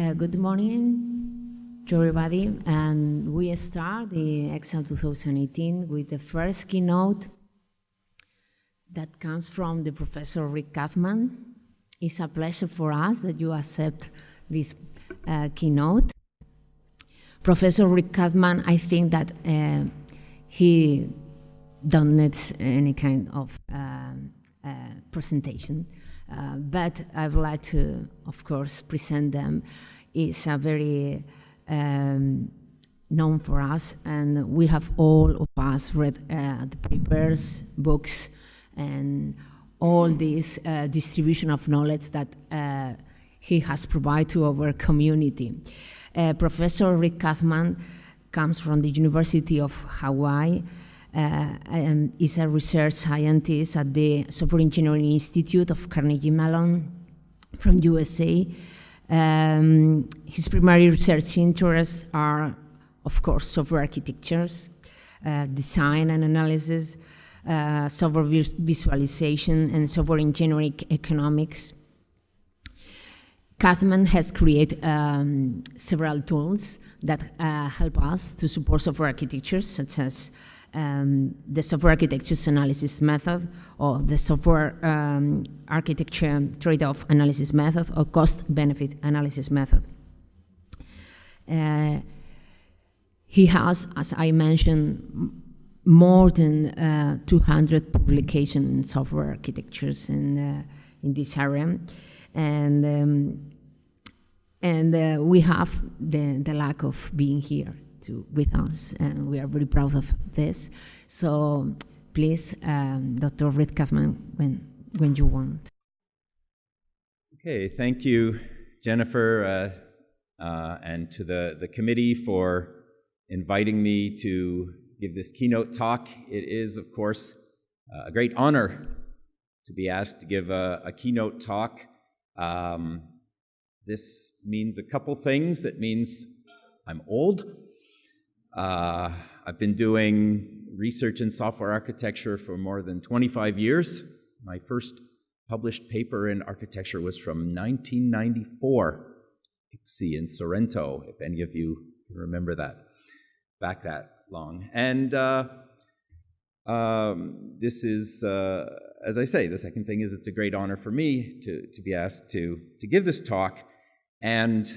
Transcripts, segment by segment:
Good morning to everybody, and we start the exam 2018 with the first keynote that comes from the Professor Rick Kazman. It's a pleasure for us that you accept this keynote. Professor Rick Kazman, I think that he don't need any kind of presentation, but I would like to, of course, present them. It's a very known for us, and we have all of us read the papers, books, and all this distribution of knowledge that he has provided to our community. Professor Rick Kazman comes from the University of Hawaii and is a research scientist at the Software Engineering Institute of Carnegie Mellon from USA. His primary research interests are, of course, software architectures, design and analysis, software visualization, and software engineering economics. Kazman has created several tools that help us to support software architectures, such as the software architectures analysis method, or the software architecture trade-off analysis method, or cost-benefit analysis method. He has, as I mentioned, more than 200 publications in software architectures in this area, and we have the luck of being here with us, and we are very proud of this. So please, Dr. Rick Kazman, when you want. Okay, thank you, Jennifer, and to the committee for inviting me to give this keynote talk. It is, of course, a great honor to be asked to give a keynote talk. This means a couple things. It means I'm old. I've been doing research in software architecture for more than 25 years. My first published paper in architecture was from 1994, ICSI in Sorrento, if any of you remember that, back that long. And this is, as I say, the second thing is it's a great honor for me to be asked to give this talk. And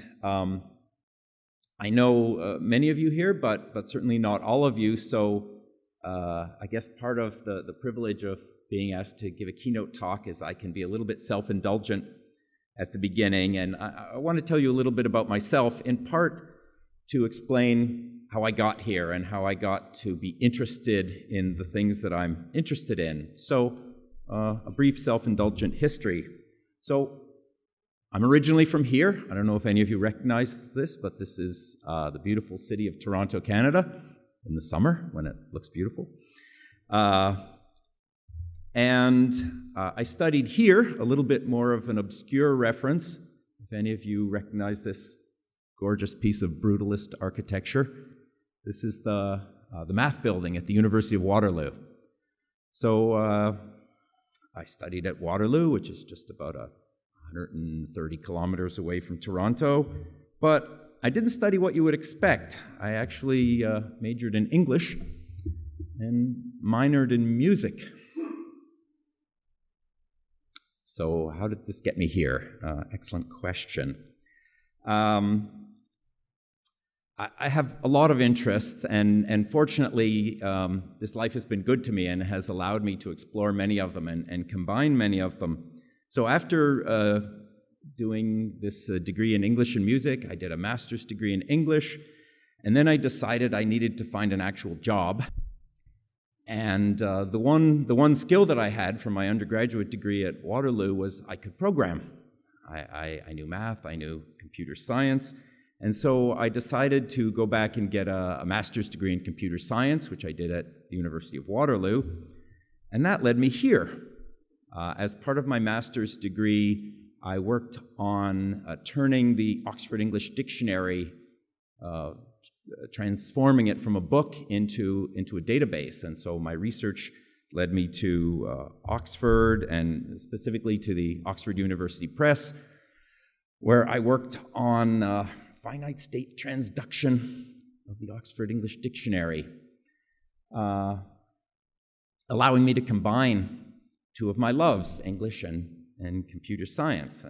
I know many of you here, but certainly not all of you, so I guess part of the privilege of being asked to give a keynote talk is I can be a little bit self-indulgent at the beginning, and I want to tell you a little bit about myself, in part to explain how I got here and how I got to be interested in the things that I'm interested in. So a brief self-indulgent history. So I'm originally from here. I don't know if any of you recognize this, but this is the beautiful city of Toronto, Canada, in the summer when it looks beautiful. And I studied here, a little bit more of an obscure reference. If any of you recognize this gorgeous piece of brutalist architecture, this is the math building at the University of Waterloo. So I studied at Waterloo, which is just about 130 kilometers away from Toronto, but I didn't study what you would expect. I actually majored in English and minored in music. So how did this get me here? Excellent question. I have a lot of interests, and fortunately, this life has been good to me and has allowed me to explore many of them and combine many of them. So after doing this degree in English and music, I did a master's degree in English, and then I decided I needed to find an actual job. And the one skill that I had from my undergraduate degree at Waterloo was I could program. I knew math, I knew computer science, and so I decided to go back and get a master's degree in computer science, which I did at the University of Waterloo, and that led me here. As part of my master's degree, I worked on turning the Oxford English Dictionary, transforming it from a book into a database. And so my research led me to Oxford, and specifically to the Oxford University Press, where I worked on finite state transduction of the Oxford English Dictionary, allowing me to combine two of my loves, English and computer science.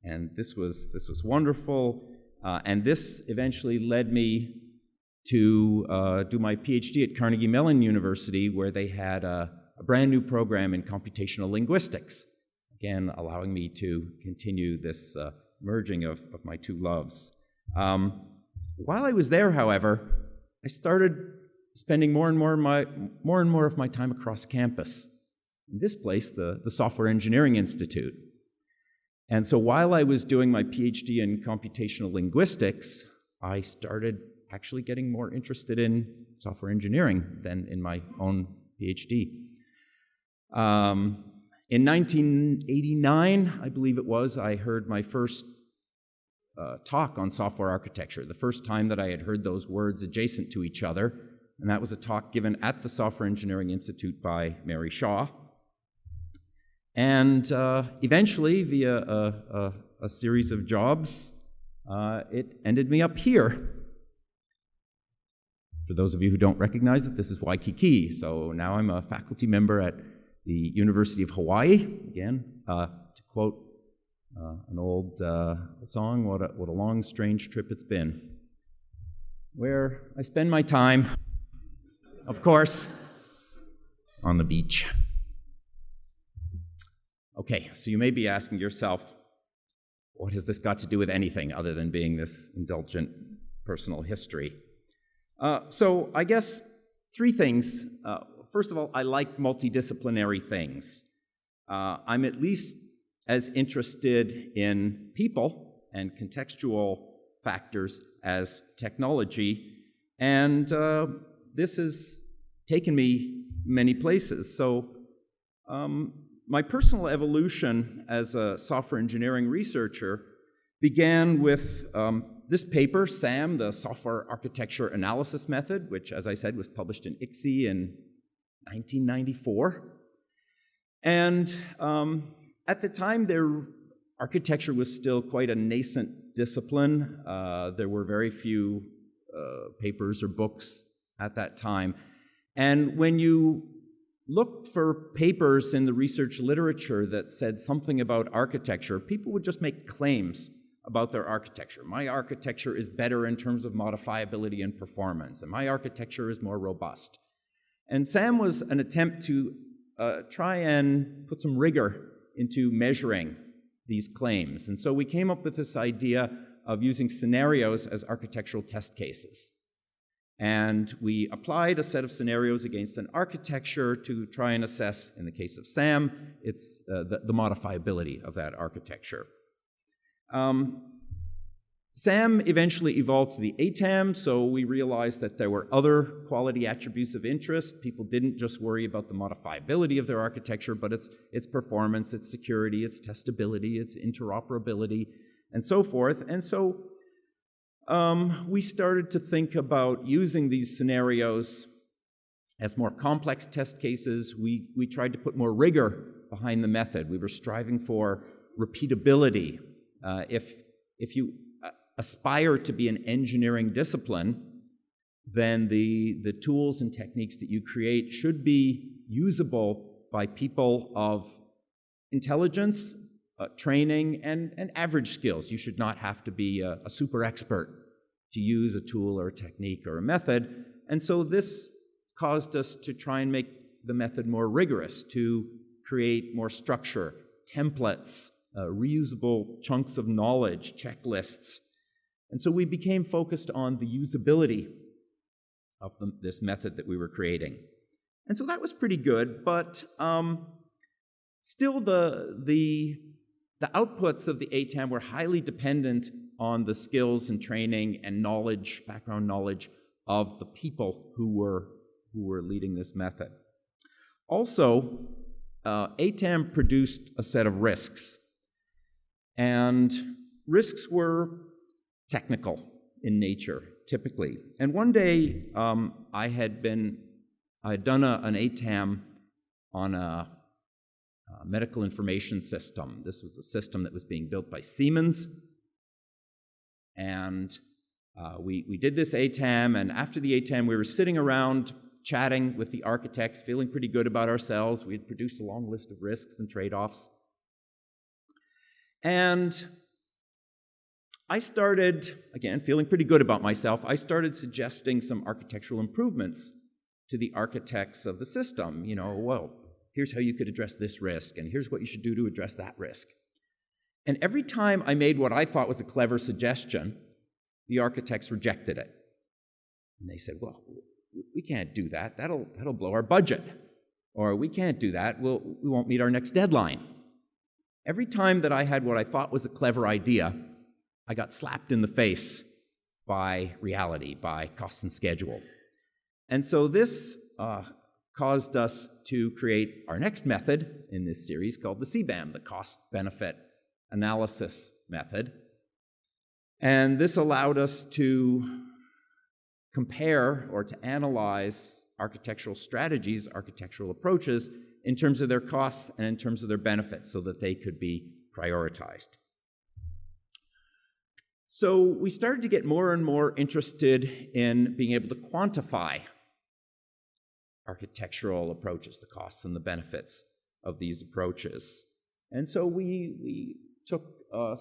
And this was wonderful. And this eventually led me to do my PhD at Carnegie Mellon University, where they had a brand new program in computational linguistics, again, allowing me to continue this merging of my two loves. While I was there, however, I started spending more and more of my time across campus. In this place, the Software Engineering Institute. And so while I was doing my PhD in computational linguistics, I started actually getting more interested in software engineering than in my own PhD. In 1989, I believe it was, I heard my first talk on software architecture, the first time that I had heard those words adjacent to each other, and that was a talk given at the Software Engineering Institute by Mary Shaw. And eventually, via a series of jobs, it ended me up here. For those of you who don't recognize it, this is Waikiki. So now I'm a faculty member at the University of Hawaii. Again, to quote an old song, what a long, strange trip it's been. Where I spend my time, of course, on the beach. Okay, so you may be asking yourself, what has this got to do with anything other than being this indulgent personal history? So I guess three things. First of all, I like multidisciplinary things. I'm at least as interested in people and contextual factors as technology, and this has taken me many places. So my personal evolution as a software engineering researcher began with this paper, SAM, the Software Architecture Analysis Method, which, as I said, was published in ICSE in 1994. And at the time, architecture was still quite a nascent discipline. There were very few papers or books at that time. And when you looked for papers in the research literature that said something about architecture, people would just make claims about their architecture. My architecture is better in terms of modifiability and performance, and my architecture is more robust. And SAM was an attempt to try and put some rigor into measuring these claims. And so we came up with this idea of using scenarios as architectural test cases. And we applied a set of scenarios against an architecture to try and assess, in the case of SAM, it's the modifiability of that architecture. SAM eventually evolved to the ATAM, so we realized that there were other quality attributes of interest. People didn't just worry about the modifiability of their architecture, but its performance, its security, its testability, its interoperability, and so forth. And so we started to think about using these scenarios as more complex test cases. We tried to put more rigor behind the method. We were striving for repeatability. If you aspire to be an engineering discipline, then the tools and techniques that you create should be usable by people of intelligence, training, and average skills. You should not have to be a super expert to use a tool or a technique or a method. And so this caused us to try and make the method more rigorous, to create more structure, templates, reusable chunks of knowledge, checklists. And so we became focused on the usability of this method that we were creating. And so that was pretty good, but still the outputs of the ATAM were highly dependent on the skills and training and knowledge, background knowledge of the people who were leading this method. Also, ATAM produced a set of risks. And risks were technical in nature, typically. And one day, I had done an ATAM on a medical information system. This was a system that was being built by Siemens, And we did this ATAM, and after the ATAM, we were sitting around chatting with the architects, feeling pretty good about ourselves. We had produced a long list of risks and trade-offs. And I started, again, feeling pretty good about myself, I started suggesting some architectural improvements to the architects of the system. You know, well, here's how you could address this risk, and here's what you should do to address that risk. And every time I made what I thought was a clever suggestion, the architects rejected it. And they said, well, we can't do that. That'll blow our budget. Or we can't do that. We won't meet our next deadline. Every time that I had what I thought was a clever idea, I got slapped in the face by reality, by cost and schedule. And so this caused us to create our next method in this series called the CBAM, the Cost-Benefit Analysis Method. And this allowed us to compare or to analyze architectural strategies, architectural approaches, in terms of their costs and in terms of their benefits so that they could be prioritized. So we started to get more and more interested in being able to quantify architectural approaches, the costs and the benefits of these approaches. And so we took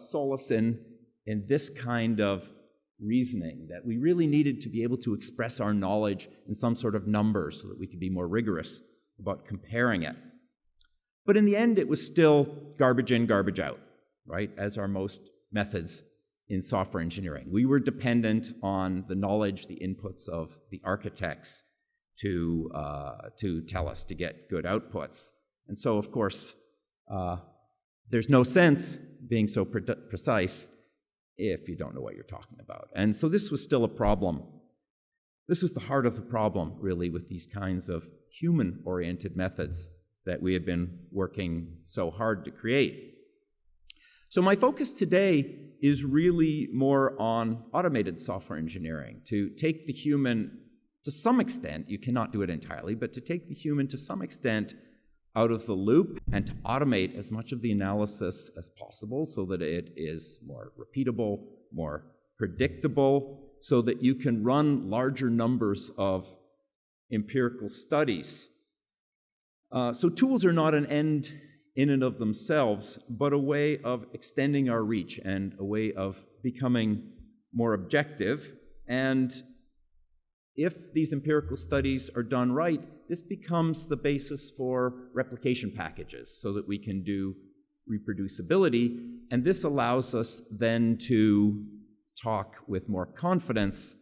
solace in this kind of reasoning, that we really needed to be able to express our knowledge in some sort of numbers so that we could be more rigorous about comparing it. But in the end, it was still garbage in, garbage out, right, as are most methods in software engineering. We were dependent on the knowledge, the inputs of the architects to tell us to get good outputs. And so, of course, there's no sense being so precise if you don't know what you're talking about. And so this was still a problem. This was the heart of the problem, really, with these kinds of human-oriented methods that we have been working so hard to create. So my focus today is really more on automated software engineering, to take the human to some extent, you cannot do it entirely, but to take the human to some extent out of the loop and to automate as much of the analysis as possible so that it is more repeatable, more predictable, so that you can run larger numbers of empirical studies. So tools are not an end in and of themselves, but a way of extending our reach and a way of becoming more objective. And if these empirical studies are done right, this becomes the basis for replication packages so that we can do reproducibility, and this allows us then to talk with more confidence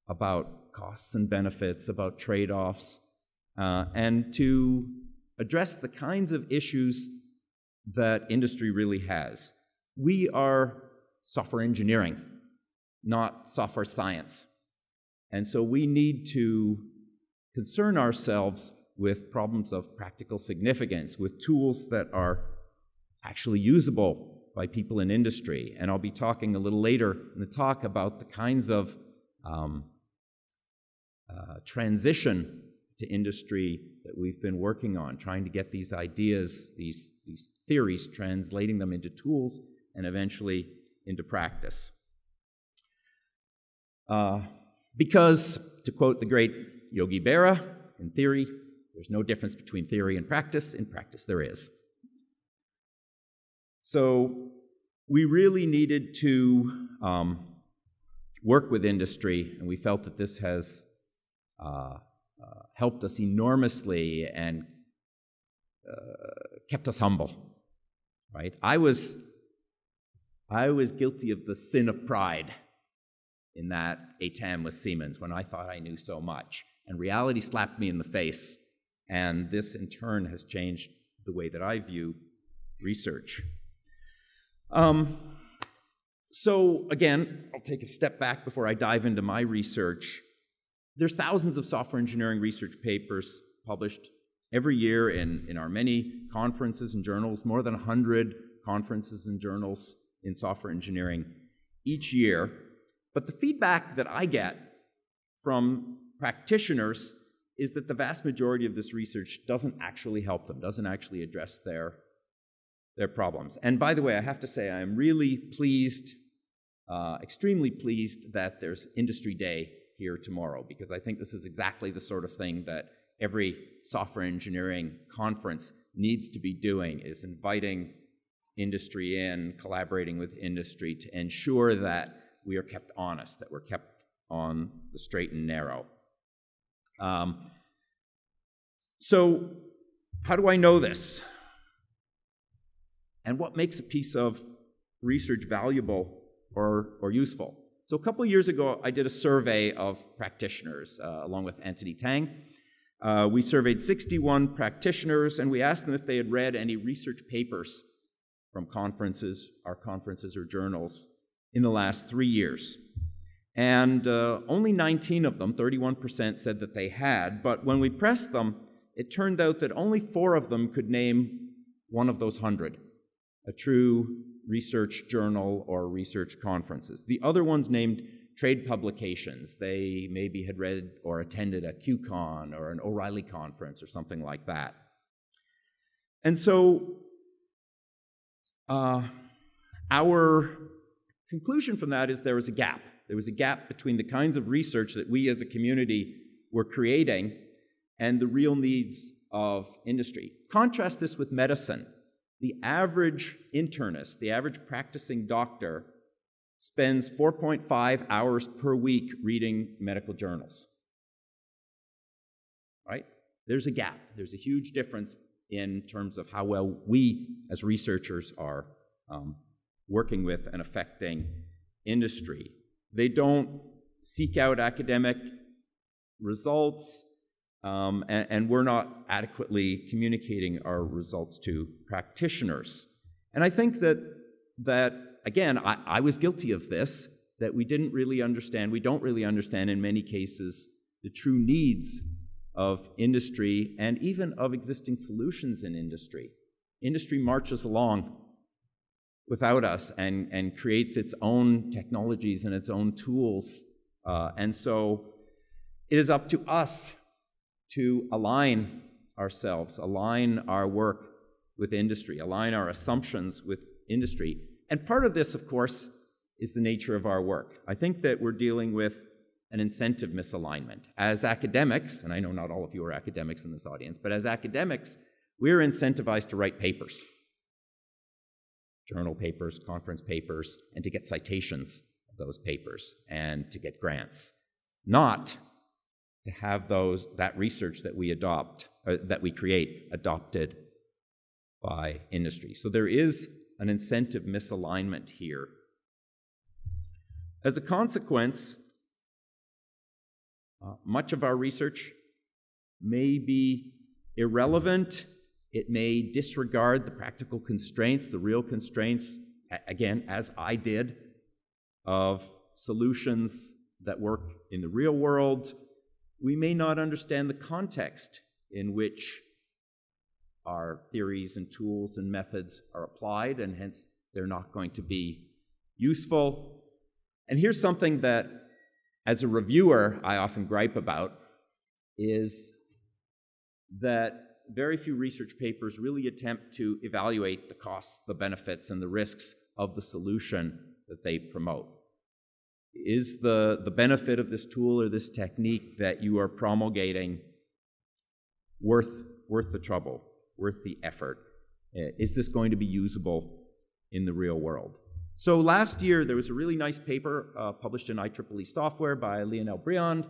about costs and benefits, about trade-offs, and to address the kinds of issues that industry really has. We are software engineering, not software science. And so we need to concern ourselves with problems of practical significance, with tools that are actually usable by people in industry. And I'll be talking a little later in the talk about the kinds of transition to industry that we've been working on, trying to get these ideas, these theories, translating them into tools and eventually into practice. Because, to quote the great Yogi Berra, in theory, there's no difference between theory and practice. In practice, there is. So we really needed to work with industry, and we felt that this has helped us enormously and kept us humble, right? I was guilty of the sin of pride in that ATAM with Siemens when I thought I knew so much. And reality slapped me in the face. And this, in turn, has changed the way that I view research. So, again, I'll take a step back before I dive into my research. There's thousands of software engineering research papers published every year in our many conferences and journals, more than 100 conferences and journals in software engineering each year. But the feedback that I get from practitioners is that the vast majority of this research doesn't actually help them, doesn't actually address their problems. And by the way, I have to say I am really pleased extremely pleased that there's Industry Day here tomorrow, because I think this is exactly the sort of thing that every software engineering conference needs to be doing, is inviting industry in, collaborating with industry to ensure that we are kept honest, that we're kept on the straight and narrow. So how do I know this? And what makes a piece of research valuable or useful? So a couple of years ago, I did a survey of practitioners along with Anthony Tang. We surveyed 61 practitioners, and we asked them if they had read any research papers from conferences or journals in the last 3 years. And only 19 of them, 31%, said that they had, but when we pressed them, it turned out that only 4 of them could name one of those 100, a true research journal or research conferences. The other ones named trade publications. They maybe had read or attended a QCon or an O'Reilly conference or something like that. And so our conclusion from that is there was a gap. There was a gap between the kinds of research that we as a community were creating and the real needs of industry. Contrast this with medicine. The average internist, the average practicing doctor, spends 4.5 hours per week reading medical journals. Right? There's a gap. There's a huge difference in terms of how well we as researchers are working with and affecting industry. They don't seek out academic results, and we're not adequately communicating our results to practitioners. And I think that again, I was guilty of this, that we don't really understand in many cases the true needs of industry and even of existing solutions in industry. Industry marches along without us and creates its own technologies and its own tools. And so it is up to us to align ourselves, align our work with industry, align our assumptions with industry. And part of this, of course, is the nature of our work. I think that we're dealing with an incentive misalignment. As academics, and I know not all of you are academics in this audience, but as academics, we're incentivized to write papers, journal papers, conference papers, and to get citations of those papers and to get grants, not to have that research that we create adopted by industry. So there is an incentive misalignment here. As a consequence, much of our research may be irrelevant. It may disregard the practical constraints, the real constraints, again, as I did, of solutions that work in the real world. We may not understand the context in which our theories and tools and methods are applied, and hence they're not going to be useful. And here's something that, as a reviewer, I often gripe about, is that very few research papers really attempt to evaluate the costs, the benefits, and the risks of the solution that they promote. Is the benefit of this tool or this technique that you are promulgating worth the trouble, worth the effort? Is this going to be usable in the real world? So last year, there was a really nice paper published in IEEE Software by Lionel Briand,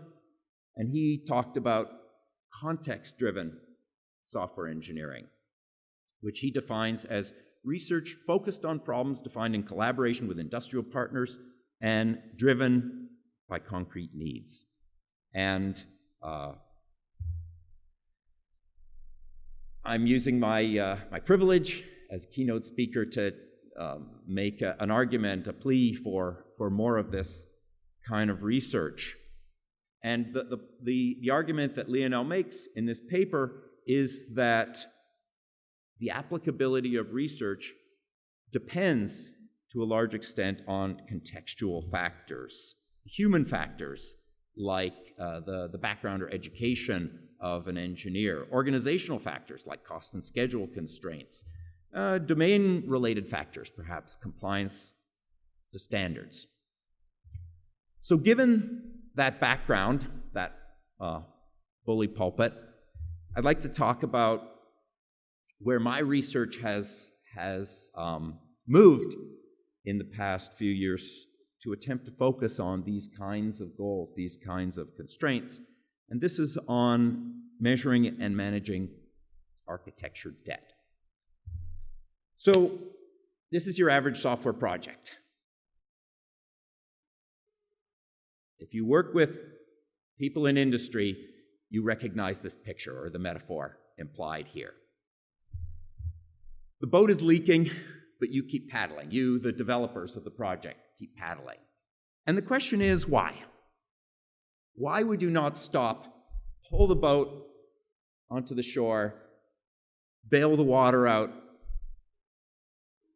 and he talked about context-driven software engineering, which he defines as research focused on problems defined in collaboration with industrial partners and driven by concrete needs. And I'm using my privilege as a keynote speaker to make an argument, a plea for more of this kind of research. And the argument that Lionel makes in this paper is that the applicability of research depends to a large extent on contextual factors, human factors like the background or education of an engineer, organizational factors like cost and schedule constraints, domain-related factors, perhaps compliance to standards. So given that background, that bully pulpit, I'd like to talk about where my research has moved in the past few years to attempt to focus on these kinds of goals, these kinds of constraints. And this is on measuring and managing architecture debt. So this is your average software project. If you work with people in industry, you recognize this picture or the metaphor implied here. The boat is leaking, but you keep paddling. You, the developers of the project, keep paddling. And the question is, why? Why would you not stop, pull the boat onto the shore, bail the water out,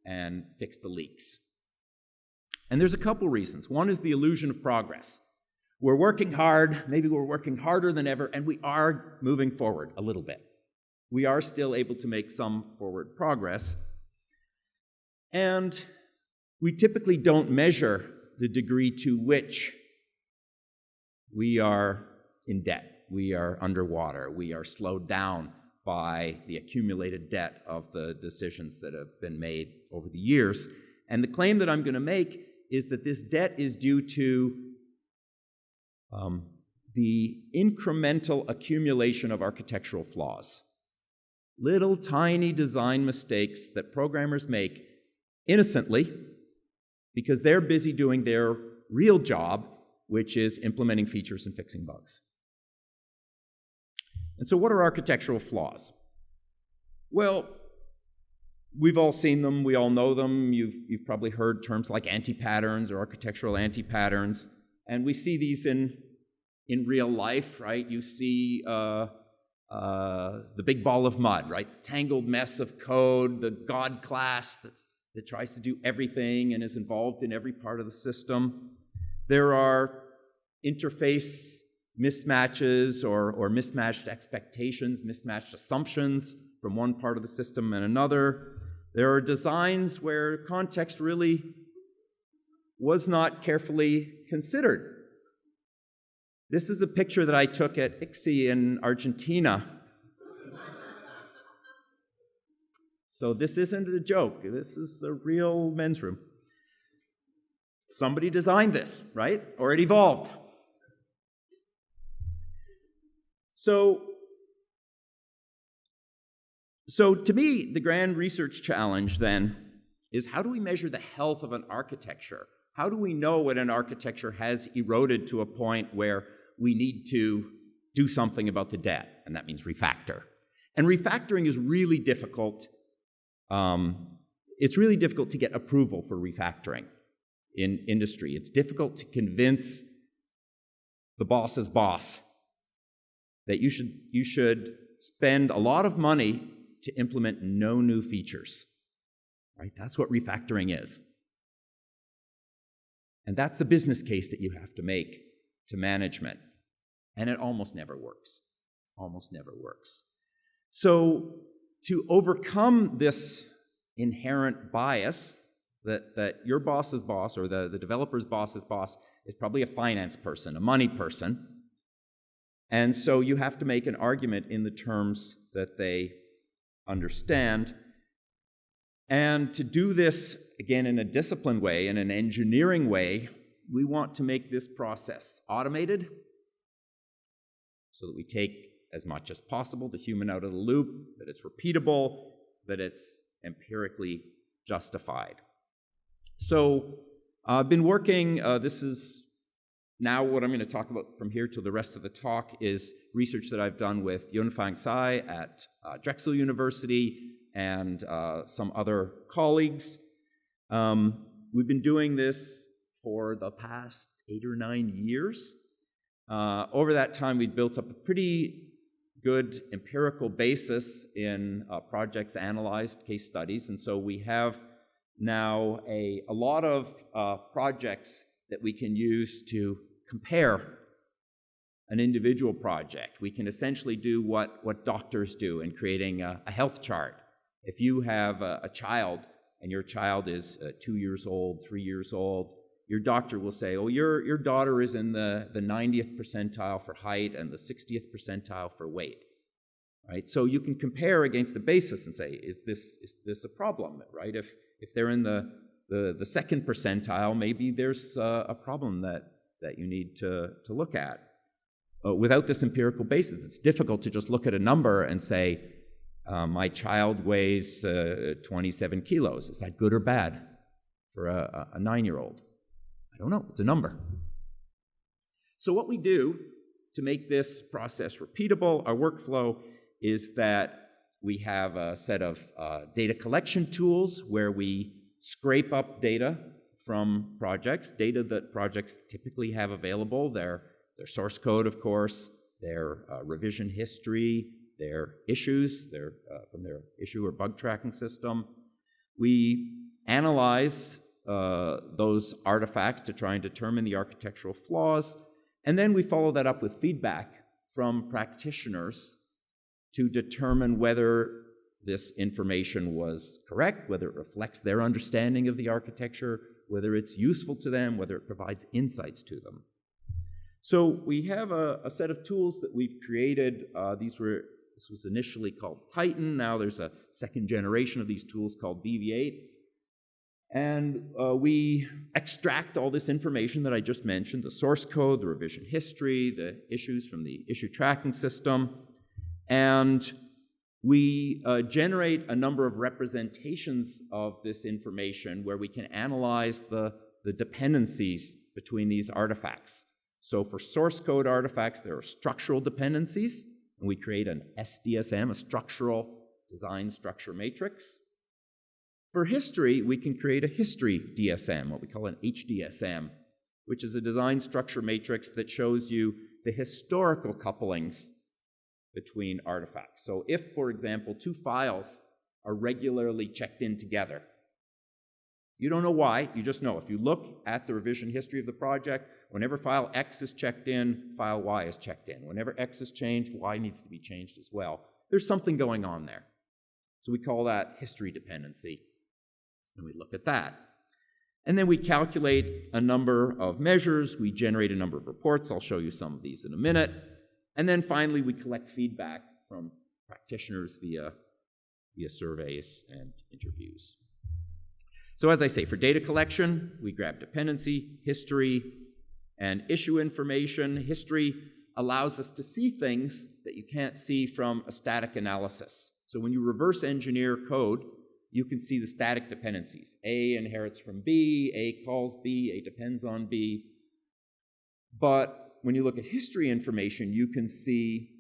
and fix the leaks? And there's a couple reasons. One is the illusion of progress. We're working hard, maybe we're working harder than ever, and we are moving forward a little bit. We are still able to make some forward progress. And we typically don't measure the degree to which we are in debt, we are underwater, we are slowed down by the accumulated debt of the decisions that have been made over the years. And the claim that I'm going to make is that this debt is due to the incremental accumulation of architectural flaws. Little tiny design mistakes that programmers make innocently because they're busy doing their real job, which is implementing features and fixing bugs. And so what are architectural flaws? Well, we've all seen them, we all know them. You've probably heard terms like anti-patterns or architectural anti-patterns. And we see these in real life, right? You see the big ball of mud, right? Tangled mess of code, the God class that tries to do everything and is involved in every part of the system. There are interface mismatches or mismatched expectations, mismatched assumptions from one part of the system and another. There are designs where context really was not carefully considered. This is a picture that I took at ICSI in Argentina. So this isn't a joke. This is a real men's room. Somebody designed this, right? Or it evolved. So to me, the grand research challenge then is, how do we measure the health of an architecture? How do we know when an architecture has eroded to a point where we need to do something about the debt? And that means refactor. And refactoring is really difficult. It's really difficult to get approval for refactoring in industry. It's difficult to convince the boss's boss that you should spend a lot of money to implement no new features. Right? That's what refactoring is. And that's the business case that you have to make to management. And it almost never works. Almost never works. So to overcome this inherent bias that your boss's boss or the developer's boss's boss is probably a finance person, a money person. And so you have to make an argument in the terms that they understand. And to do this, again, in a disciplined way, in an engineering way, we want to make this process automated so that we take as much as possible the human out of the loop, that it's repeatable, that it's empirically justified. So I've been working, this is now what I'm going to talk about from here to the rest of the talk is research that I've done with Yunfang Cai at Drexel University and some other colleagues. We've been doing this for the past 8 or 9 years. Over that time, we've built up a pretty good empirical basis in projects analyzed, case studies, and so we have now a lot of projects that we can use to compare an individual project. We can essentially do what doctors do in creating a health chart. If you have a child and your child is 2 years old, 3 years old, your doctor will say, oh, your daughter is in the 90th percentile for height and the 60th percentile for weight, right? So you can compare against the basis and say, is this a problem, right? If they're in the second percentile, maybe there's a problem that you need to look at. Without this empirical basis, it's difficult to just look at a number and say, my child weighs 27 kilos. Is that good or bad for a 9-year-old? I don't know. It's a number. So what we do to make this process repeatable, our workflow, is that we have a set of data collection tools where we scrape up data from projects, data that projects typically have available, their source code, of course, their revision history, their issues, from their issue or bug tracking system. We analyze those artifacts to try and determine the architectural flaws, and then we follow that up with feedback from practitioners to determine whether this information was correct, whether it reflects their understanding of the architecture, whether it's useful to them, whether it provides insights to them. So we have a set of tools that we've created. This was initially called Titan. Now there's a second generation of these tools called BV8. And we extract all this information that I just mentioned, the source code, the revision history, the issues from the issue tracking system, and we generate a number of representations of this information where we can analyze the dependencies between these artifacts. So for source code artifacts, there are structural dependencies, and we create an SDSM, a structural design structure matrix. For history, we can create a history DSM, what we call an HDSM, which is a design structure matrix that shows you the historical couplings between artifacts. So if, for example, two files are regularly checked in together, you don't know why, you just know. If you look at the revision history of the project, whenever file X is checked in, file Y is checked in. Whenever X is changed, Y needs to be changed as well. There's something going on there. So we call that history dependency. And we look at that. And then we calculate a number of measures. We generate a number of reports. I'll show you some of these in a minute. And then finally, we collect feedback from practitioners via surveys and interviews. So as I say, for data collection, we grab dependency, history, and issue information. History allows us to see things that you can't see from a static analysis. So when you reverse engineer code, you can see the static dependencies. A inherits from B, A calls B, A depends on B. But when you look at history information, you can see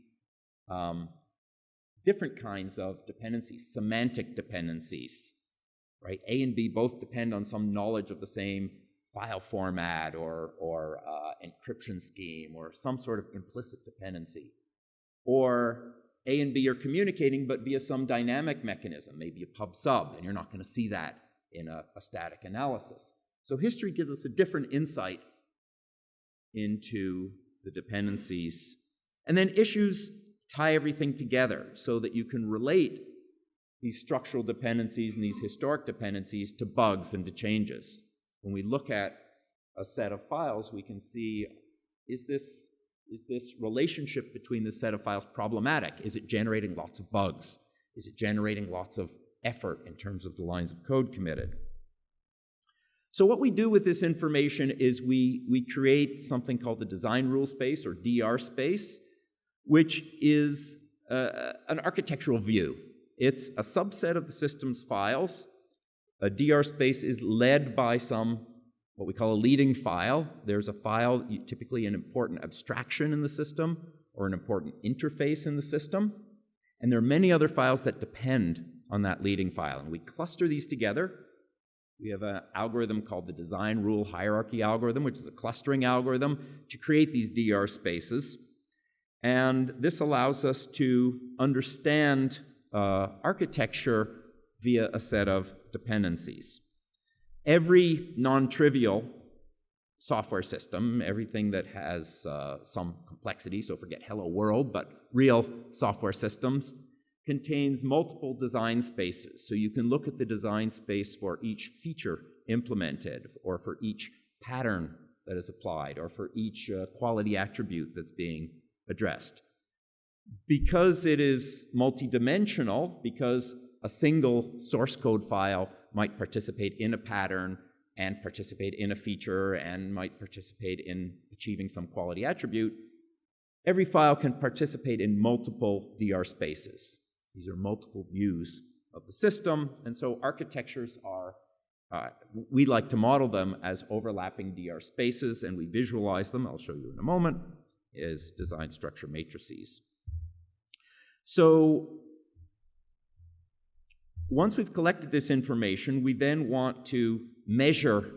different kinds of dependencies, semantic dependencies, right? A and B both depend on some knowledge of the same file format or encryption scheme or some sort of implicit dependency. Or A and B are communicating, but via some dynamic mechanism, maybe a pub-sub, and you're not going to see that in a static analysis. So history gives us a different insight into the dependencies. And then issues tie everything together so that you can relate these structural dependencies and these historic dependencies to bugs and to changes. When we look at a set of files, we can see, is this relationship between this set of files problematic? Is it generating lots of bugs? Is it generating lots of effort in terms of the lines of code committed? So what we do with this information is we create something called the design rule space, or DR space, which is an architectural view. It's a subset of the system's files. A DR space is led by what we call a leading file. There's a file, typically an important abstraction in the system or an important interface in the system. And there are many other files that depend on that leading file. And we cluster these together. We have an algorithm called the design rule hierarchy algorithm, which is a clustering algorithm to create these DR spaces. And this allows us to understand architecture via a set of dependencies. Every non-trivial software system, everything that has some complexity, so forget Hello World, but real software systems, contains multiple design spaces. So you can look at the design space for each feature implemented or for each pattern that is applied or for each quality attribute that's being addressed. Because it is multidimensional, because a single source code file might participate in a pattern and participate in a feature and might participate in achieving some quality attribute, every file can participate in multiple DR spaces. These are multiple views of the system, and so architectures are, we like to model them as overlapping DR spaces, and we visualize them, I'll show you in a moment, as design structure matrices. So once we've collected this information, we then want to measure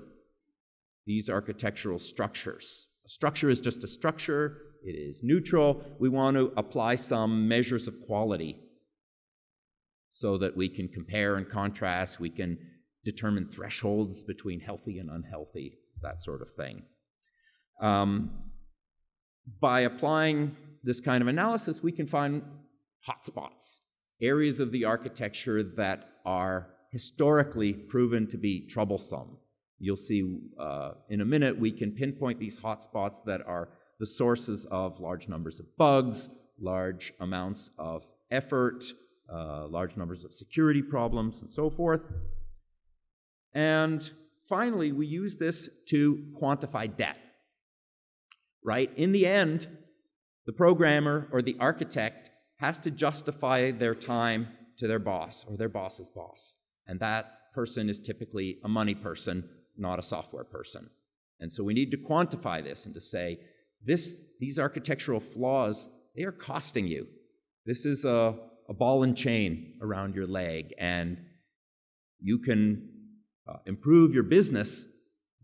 these architectural structures. A structure is just a structure. It is neutral. We want to apply some measures of quality so that we can compare and contrast. We can determine thresholds between healthy and unhealthy, that sort of thing. By applying this kind of analysis, we can find hotspots, areas of the architecture that are historically proven to be troublesome. You'll see in a minute we can pinpoint these hotspots that are the sources of large numbers of bugs, large amounts of effort, large numbers of security problems, and so forth. And finally, we use this to quantify debt, right? In the end, the programmer or the architect has to justify their time to their boss or their boss's boss. And that person is typically a money person, not a software person. And so we need to quantify this and to say, these architectural flaws, they are costing you. This is a ball and chain around your leg, and you can improve your business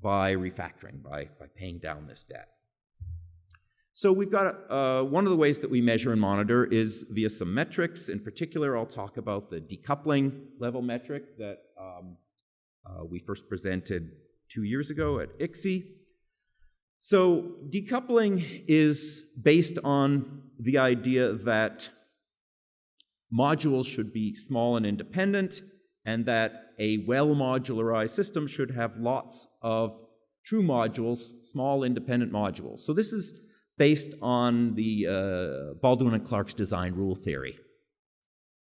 by refactoring, by paying down this debt. So we've got one of the ways that we measure and monitor is via some metrics. In particular, I'll talk about the decoupling level metric that we first presented 2 years ago at ICSE. So decoupling is based on the idea that modules should be small and independent, and that a well-modularized system should have lots of true modules, small independent modules. So this is based on the Baldwin and Clark's design rule theory,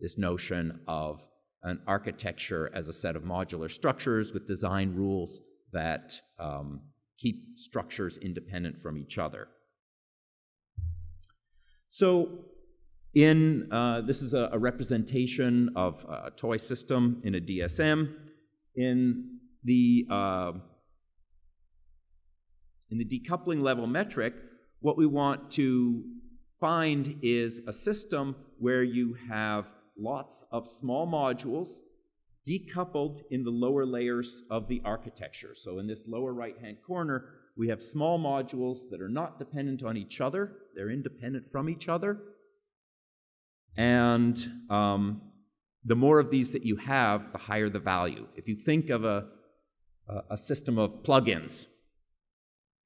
this notion of an architecture as a set of modular structures with design rules that keep structures independent from each other. So this is a representation of a toy system in a DSM. In the decoupling level metric, what we want to find is a system where you have lots of small modules decoupled in the lower layers of the architecture. So in this lower right-hand corner, we have small modules that are not dependent on each other. They're independent from each other. And the more of these that you have, the higher the value. If you think of a system of plugins,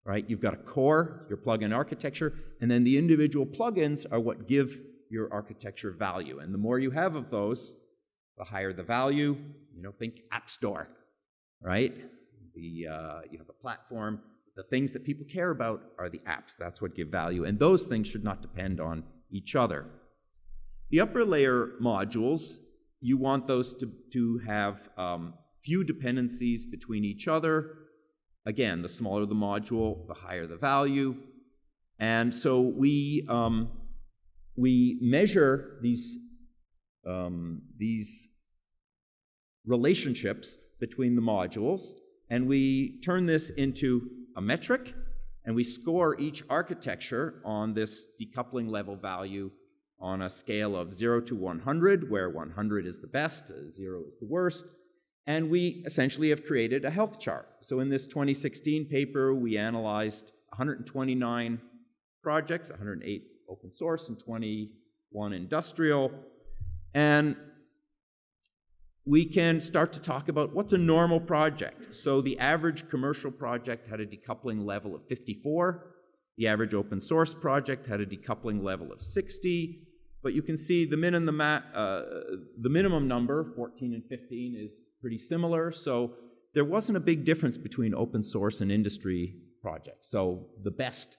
right? You've got a core, your plugin architecture, and then the individual plugins are what give your architecture value. And the more you have of those, the higher the value. You know, think App Store, right? You have a platform. The things that people care about are the apps. That's what give value. And those things should not depend on each other. The upper layer modules, you want those to have few dependencies between each other. Again, the smaller the module, the higher the value. And so we measure these relationships between the modules, and we turn this into a metric, and we score each architecture on this decoupling level value on a scale of 0 to 100, where 100 is the best, 0 is the worst. And we essentially have created a health chart. So in this 2016 paper, we analyzed 129 projects, 108 open source and 21 industrial. And we can start to talk about what's a normal project. So the average commercial project had a decoupling level of 54. The average open source project had a decoupling level of 60. But you can see the minimum number, 14 and 15, is pretty similar. So there wasn't a big difference between open source and industry projects. So the best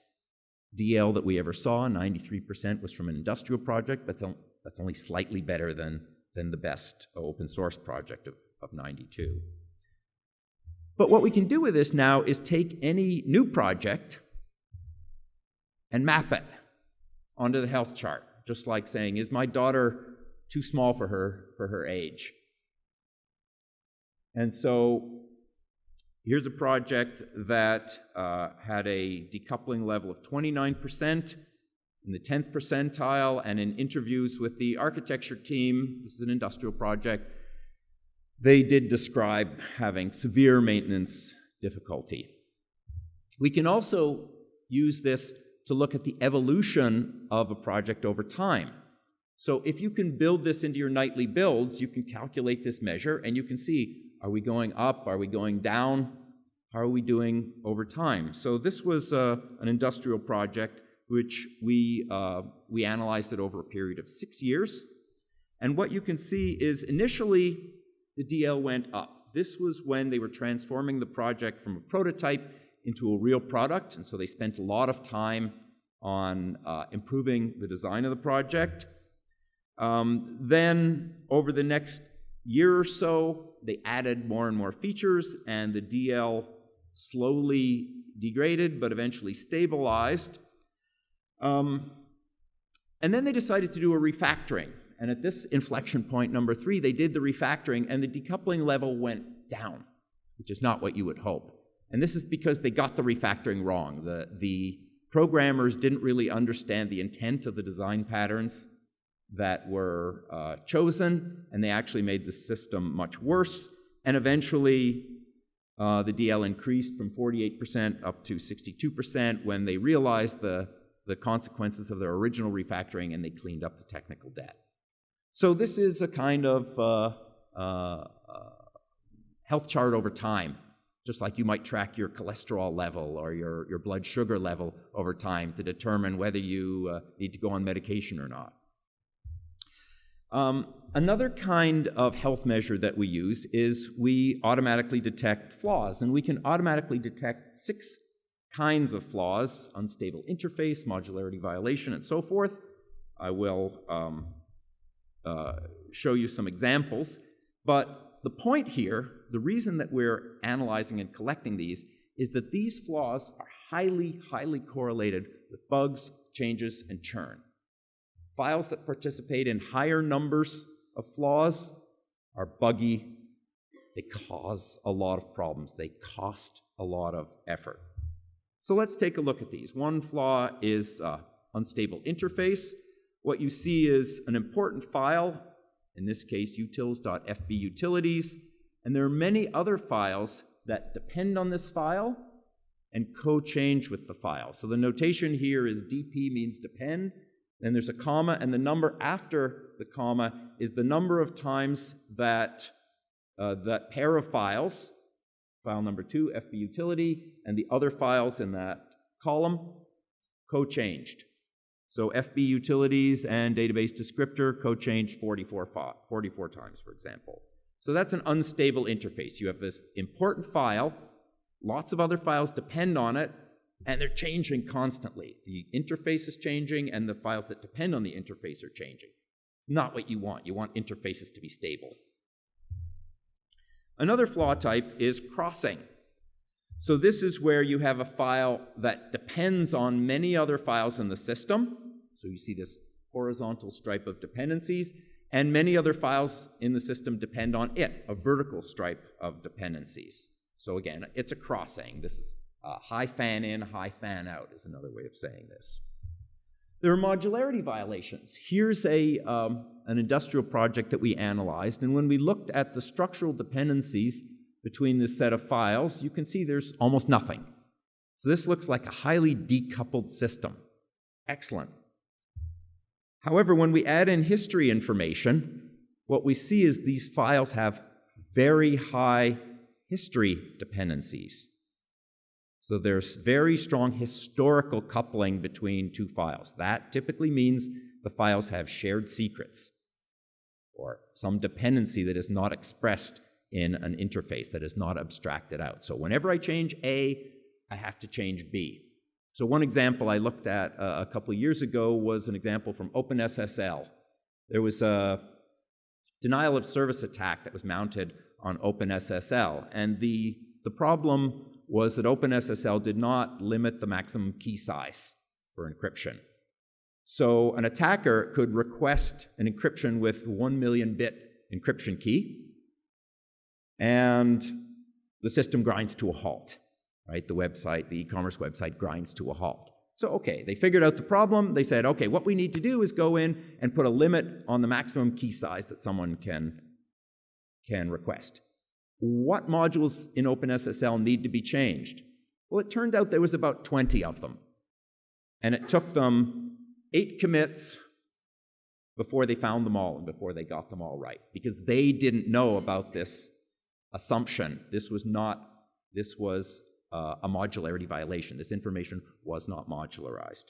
DL that we ever saw, 93%, was from an industrial project, but that's only slightly better than the best open source project of 92. But what we can do with this now is take any new project and map it onto the health chart, just like saying, is my daughter too small for her age? And so here's a project that had a decoupling level of 29% in the 10th percentile, and in interviews with the architecture team, this is an industrial project, they did describe having severe maintenance difficulty. We can also use this to look at the evolution of a project over time. So if you can build this into your nightly builds, you can calculate this measure and you can see, are we going up, are we going down, how are we doing over time? So this was an industrial project which we analyzed it over a period of 6 years. And what you can see is initially the DL went up. This was when they were transforming the project from a prototype into a real product, and so they spent a lot of time on improving the design of the project. Then over the next year or so, they added more and more features, and the DL slowly degraded but eventually stabilized. And then they decided to do a refactoring. And at this inflection point, number 3, they did the refactoring, and the decoupling level went down, which is not what you would hope. And this is because they got the refactoring wrong. The programmers didn't really understand the intent of the design patterns that were chosen, and they actually made the system much worse. And eventually, the DL increased from 48% up to 62% when they realized the consequences of their original refactoring, and they cleaned up the technical debt. So this is a kind of health chart over time, just like you might track your cholesterol level or your blood sugar level over time to determine whether you need to go on medication or not. Another kind of health measure that we use is we automatically detect flaws, and we can automatically detect 6 kinds of flaws: unstable interface, modularity violation, and so forth. I will show you some examples, but the point here, the reason that we're analyzing and collecting these, is that these flaws are highly, highly correlated with bugs, changes, and churn. Files that participate in higher numbers of flaws are buggy. They cause a lot of problems. They cost a lot of effort. So let's take a look at these. One flaw is unstable interface. What you see is an important file, in this case utils.fbutilities, and there are many other files that depend on this file and co-change with the file. So the notation here is dp means depend, then there's a comma, and the number after the comma is the number of times that that pair of files, file number 2, fbutility, and the other files in that column co-changed. So fbutilities and database descriptor co-changed 44 times, for example. So that's an unstable interface. You have this important file, lots of other files depend on it, and they're changing constantly. The interface is changing, and the files that depend on the interface are changing. Not what you want. You want interfaces to be stable. Another flaw type is crossing. So this is where you have a file that depends on many other files in the system. So you see this horizontal stripe of dependencies, and many other files in the system depend on it, a vertical stripe of dependencies. So again, it's a crossing. This is high fan in, high fan out is another way of saying this. There are modularity violations. Here's an industrial project that we analyzed, and when we looked at the structural dependencies between this set of files, you can see there's almost nothing. So this looks like a highly decoupled system. Excellent. However, when we add in history information, what we see is these files have very high history dependencies. So there's very strong historical coupling between two files. That typically means the files have shared secrets or some dependency that is not expressed in an interface that is not abstracted out. So whenever I change A, I have to change B. So one example I looked at a couple of years ago was an example from OpenSSL. There was a denial of service attack that was mounted on OpenSSL, and the problem was that OpenSSL did not limit the maximum key size for encryption. So an attacker could request an encryption with 1 million bit encryption key, and the system grinds to a halt, right? The website, the e-commerce website grinds to a halt. So, okay, they figured out the problem. They said, okay, what we need to do is go in and put a limit on the maximum key size that someone can request. What modules in OpenSSL need to be changed? Well, it turned out there was about 20 of them. And it took them 8 commits before they found them all and before they got them all right, because they didn't know about this assumption. This was a modularity violation. This information was not modularized.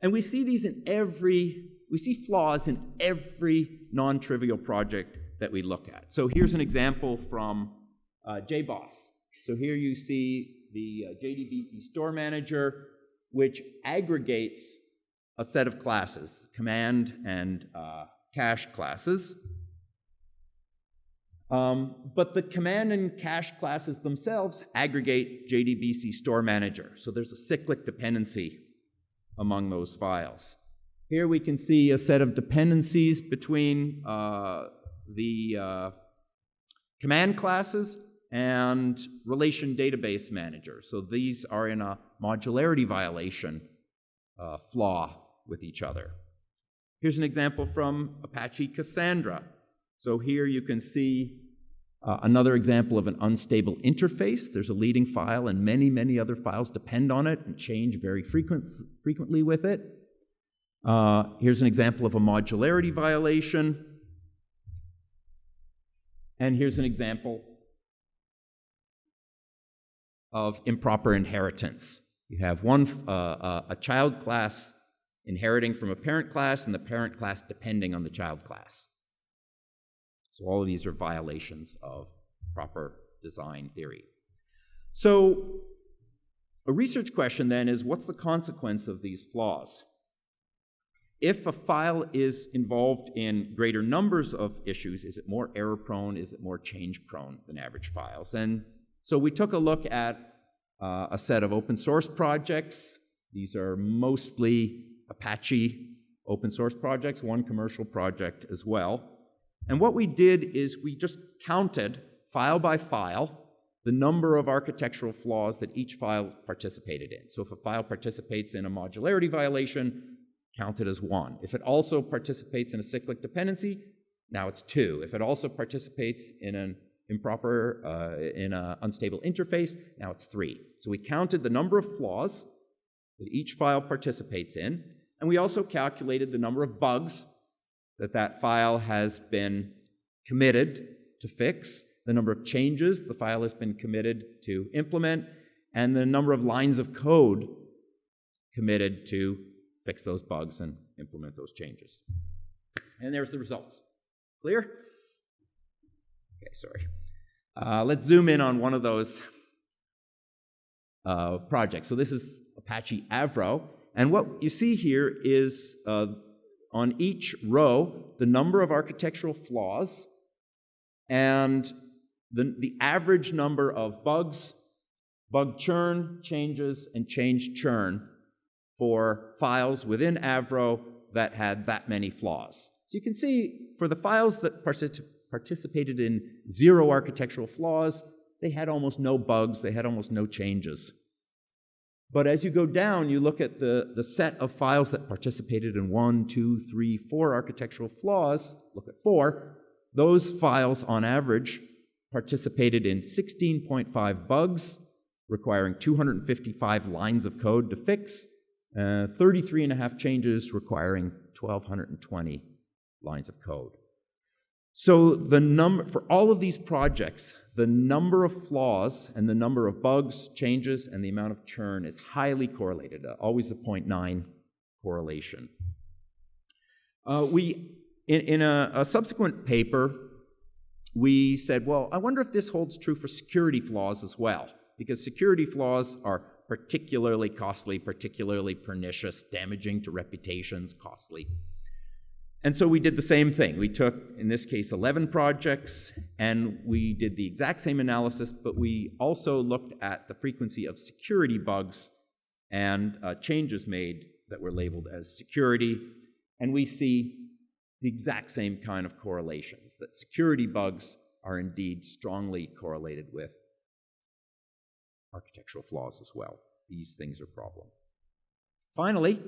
And we see we see flaws in every non-trivial project that we look at. So here's an example from JBoss. So here you see the JDBC Store Manager, which aggregates a set of classes, command and cache classes. But the command and cache classes themselves aggregate JDBC Store Manager. So there's a cyclic dependency among those files. Here we can see a set of dependencies between the command classes and relation database manager. So these are in a modularity violation flaw with each other. Here's an example from Apache Cassandra. So here you can see another example of an unstable interface. There's a leading file and many, many other files depend on it and change very frequently with it. Here's an example of a modularity violation. And here's an example of improper inheritance. You have a child class inheriting from a parent class and the parent class depending on the child class. So all of these are violations of proper design theory. So a research question then is, what's the consequence of these flaws? If a file is involved in greater numbers of issues, is it more error-prone? Is it more change-prone than average files? And so we took a look at a set of open source projects. These are mostly Apache open source projects, one commercial project as well. And what we did is we just counted, file by file, the number of architectural flaws that each file participated in. So if a file participates in a modularity violation, count it as 1. If it also participates in a cyclic dependency, now it's 2. If it also participates in an unstable interface, now it's 3. So we counted the number of flaws that each file participates in, and we also calculated the number of bugs that file has been committed to fix, the number of changes the file has been committed to implement, and the number of lines of code committed to fix those bugs and implement those changes. And there's the results. Clear? Okay, sorry. Let's zoom in on one of those projects. So this is Apache Avro, and what you see here is on each row the number of architectural flaws and the average number of bugs, bug churn, changes, and change churn for files within Avro that had that many flaws. So you can see for the files that participated in 0 architectural flaws, they had almost no bugs, they had almost no changes. But as you go down, you look at the set of files that participated in 1, 2, 3, 4 architectural flaws, look at 4, those files on average participated in 16.5 bugs, requiring 255 lines of code to fix, 33.5 changes requiring 1,220 lines of code. So for all of these projects, the number of flaws and the number of bugs, changes, and the amount of churn is highly correlated, always a 0.9 correlation. In a subsequent paper, we said, well, I wonder if this holds true for security flaws as well, because security flaws are particularly costly, particularly pernicious, damaging to reputations, costly. And so we did the same thing. We took, in this case, 11 projects, and we did the exact same analysis, but we also looked at the frequency of security bugs and changes made that were labeled as security, and we see the exact same kind of correlations, that security bugs are indeed strongly correlated with architectural flaws as well. These things are problems. Finally,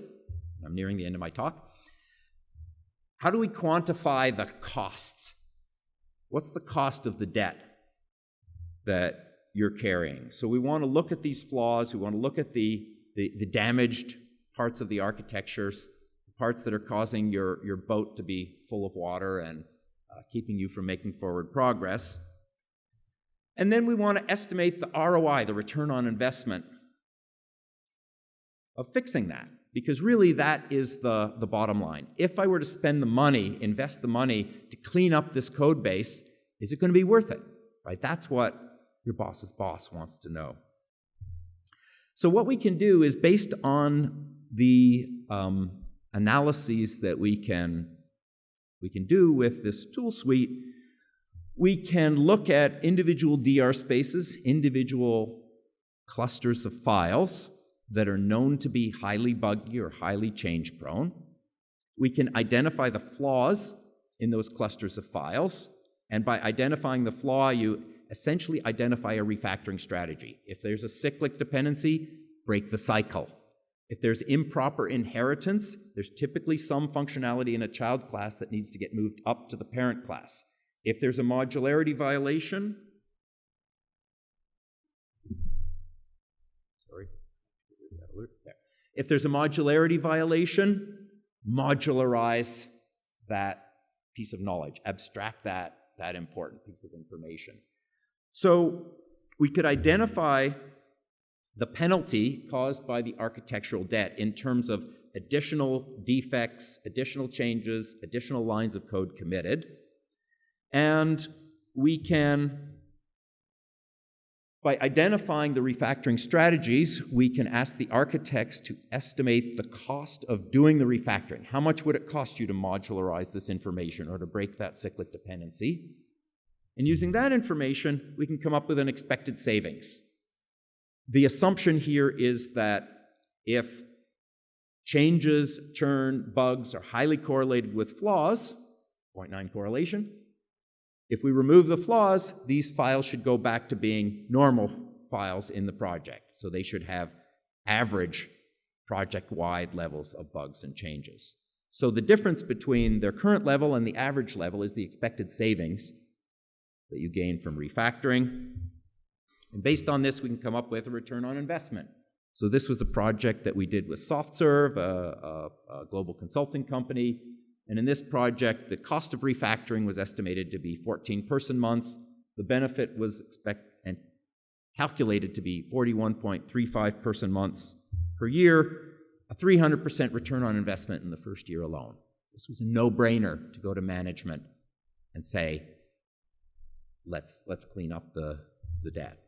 I'm nearing the end of my talk, how do we quantify the costs? What's the cost of the debt that you're carrying? So we want to look at these flaws, we want to look at the damaged parts of the architectures, the parts that are causing your boat to be full of water and keeping you from making forward progress. And then we want to estimate the ROI, the return on investment, of fixing that. Because really that is the bottom line. If I were to spend the money, invest the money to clean up this code base, is it going to be worth it? Right? That's what your boss's boss wants to know. So what we can do is, based on the analyses that we can do with this tool suite, we can look at individual DR spaces, individual clusters of files that are known to be highly buggy or highly change-prone. We can identify the flaws in those clusters of files, and by identifying the flaw, you essentially identify a refactoring strategy. If there's a cyclic dependency, break the cycle. If there's improper inheritance, there's typically some functionality in a child class that needs to get moved up to the parent class. If there's a modularity violation, if there's a modularity violation, modularize that piece of knowledge, abstract that important piece of information. So we could identify the penalty caused by the architectural debt in terms of additional defects, additional changes, additional lines of code committed. And we can, by identifying the refactoring strategies, we can ask the architects to estimate the cost of doing the refactoring. How much would it cost you to modularize this information or to break that cyclic dependency? And using that information, we can come up with an expected savings. The assumption here is that if changes, churn, bugs are highly correlated with flaws, 0.9 correlation, if we remove the flaws, these files should go back to being normal files in the project. So they should have average project-wide levels of bugs and changes. So the difference between their current level and the average level is the expected savings that you gain from refactoring. And based on this, we can come up with a return on investment. So this was a project that we did with SoftServe, a global consulting company. And in this project, the cost of refactoring was estimated to be 14 person months. The benefit was calculated to be 41.35 person months per year, a 300% return on investment in the first year alone. This was a no-brainer to go to management and say, let's clean up the debt.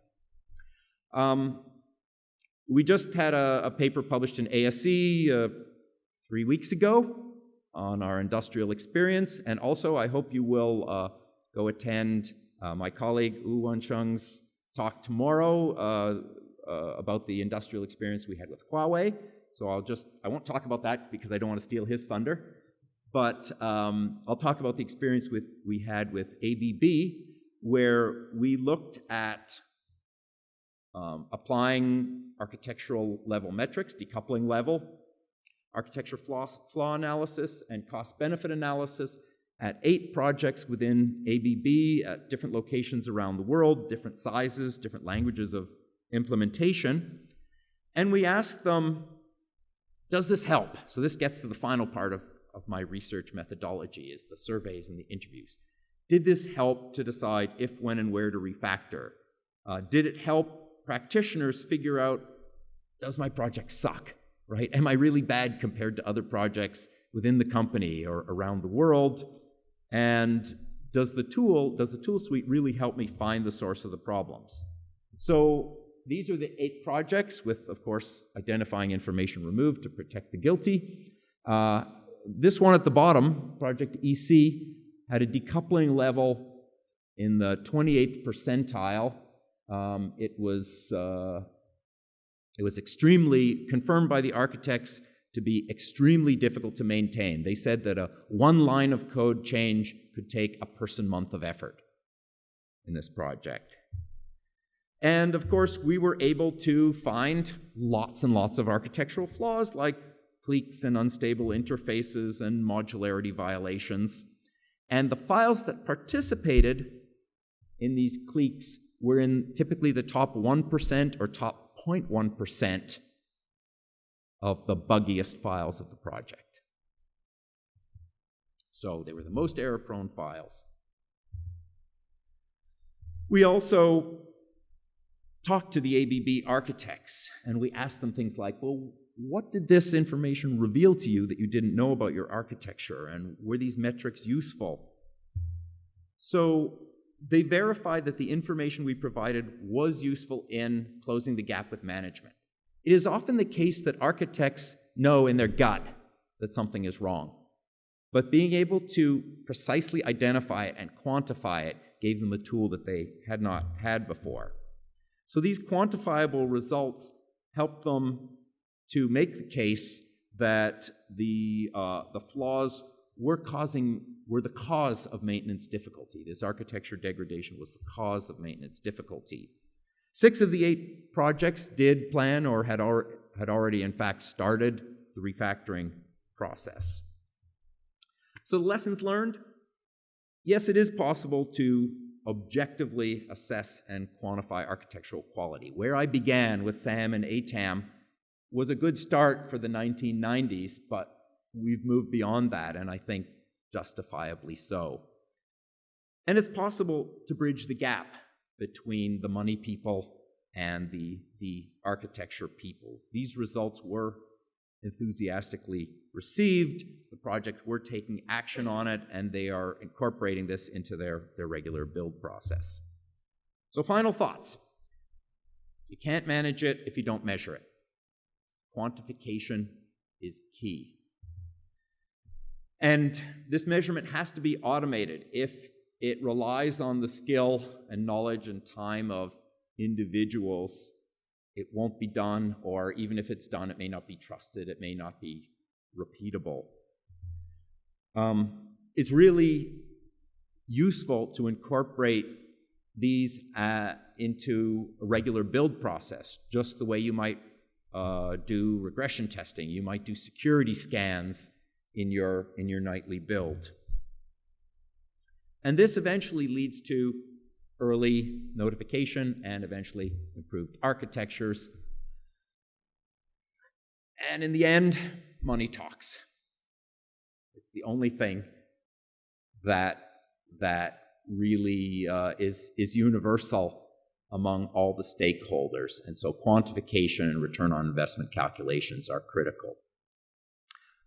We just had a paper published in ASE 3 weeks ago on our industrial experience, and also I hope you will go attend my colleague Wu Wensheng's talk tomorrow about the industrial experience we had with Huawei. So I won't talk about that because I don't want to steal his thunder, but I'll talk about the experience we had with ABB, where we looked at applying architectural level metrics, decoupling level, architecture flaw analysis, and cost-benefit analysis at 8 projects within ABB at different locations around the world, different sizes, different languages of implementation. And we asked them, does this help? So this gets to the final part of my research methodology, is the surveys and the interviews. Did this help to decide if, when, and where to refactor? Did it help practitioners figure out, does my project suck? Right? Am I really bad compared to other projects within the company or around the world? And does the tool suite really help me find the source of the problems? So these are the 8 projects with, of course, identifying information removed to protect the guilty. This one at the bottom, Project EC, had a decoupling level in the 28th percentile. It was extremely confirmed by the architects to be extremely difficult to maintain. They said that a 1 line of code change could take a person-month of effort in this project. And of course, we were able to find lots and lots of architectural flaws like cliques and unstable interfaces and modularity violations. And the files that participated in these cliques were in typically the top 1% or top 0.1% of the buggiest files of the project. So they were the most error-prone files. We also talked to the ABB architects, and we asked them things like, well, what did this information reveal to you that you didn't know about your architecture, and were these metrics useful? So they verified that the information we provided was useful in closing the gap with management. It is often the case that architects know in their gut that something is wrong, but being able to precisely identify it and quantify it gave them a tool that they had not had before. So these quantifiable results helped them to make the case that the flaws were the cause of maintenance difficulty. This architecture degradation was the cause of maintenance difficulty. 6 of the 8 projects did plan or had already in fact started the refactoring process. So the lessons learned: yes, it is possible to objectively assess and quantify architectural quality. Where I began with SAM and ATAM was a good start for the 1990s, but we've moved beyond that, and I think justifiably so. And it's possible to bridge the gap between the money people and the architecture people. These results were enthusiastically received. The project were taking action on it, and they are incorporating this into their regular build process. So final thoughts. You can't manage it if you don't measure it. Quantification is key. And this measurement has to be automated. If it relies on the skill and knowledge and time of individuals, it won't be done, or even if it's done, it may not be trusted, it may not be repeatable. It's really useful to incorporate these into a regular build process, just the way you might do regression testing. You might do security scans in your nightly build. And this eventually leads to early notification and eventually improved architectures. And in the end, money talks. It's the only thing that really is universal among all the stakeholders. And so quantification and return on investment calculations are critical.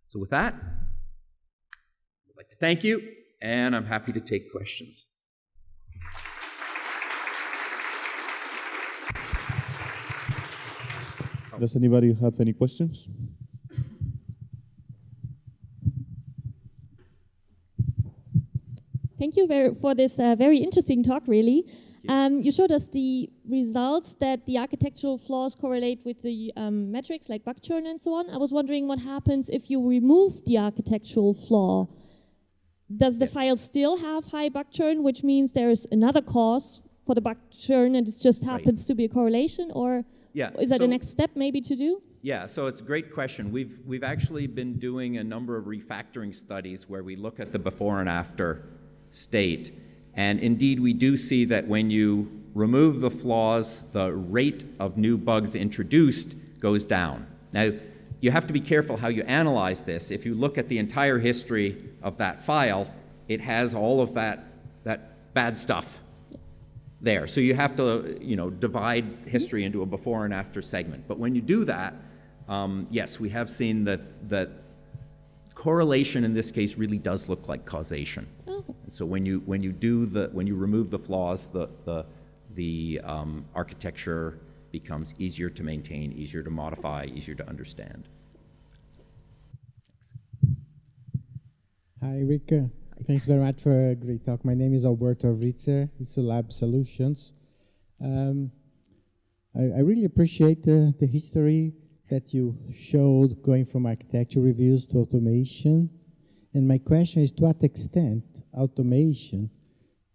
So with that, I'd like to thank you, and I'm happy to take questions. Does anybody have any questions? Thank you for this very interesting talk, really. You showed us the results that the architectural flaws correlate with the metrics like bug churn and so on. I was wondering what happens if you remove the architectural flaw. Does the file still have high bug churn, which means there's another cause for the bug churn and it just happens to be a correlation, or is that the next step maybe to do? Yeah, so it's a great question. We've actually been doing a number of refactoring studies where we look at the before and after state. And indeed, we do see that when you remove the flaws, the rate of new bugs introduced goes down. Now, you have to be careful how you analyze this. If you look at the entire history of that file, it has all of that bad stuff there. So you have to, divide history into a before and after segment. But when you do that, yes, we have seen that correlation in this case really does look like causation. Okay. And so when you remove the flaws, the architecture becomes easier to maintain, easier to modify, easier to understand. Thanks. Hi, Rick. Thanks very much for a great talk. My name is Alberto Ritzer, Isolab Solutions. I really appreciate the history that you showed going from architecture reviews to automation. And my question is, to what extent automation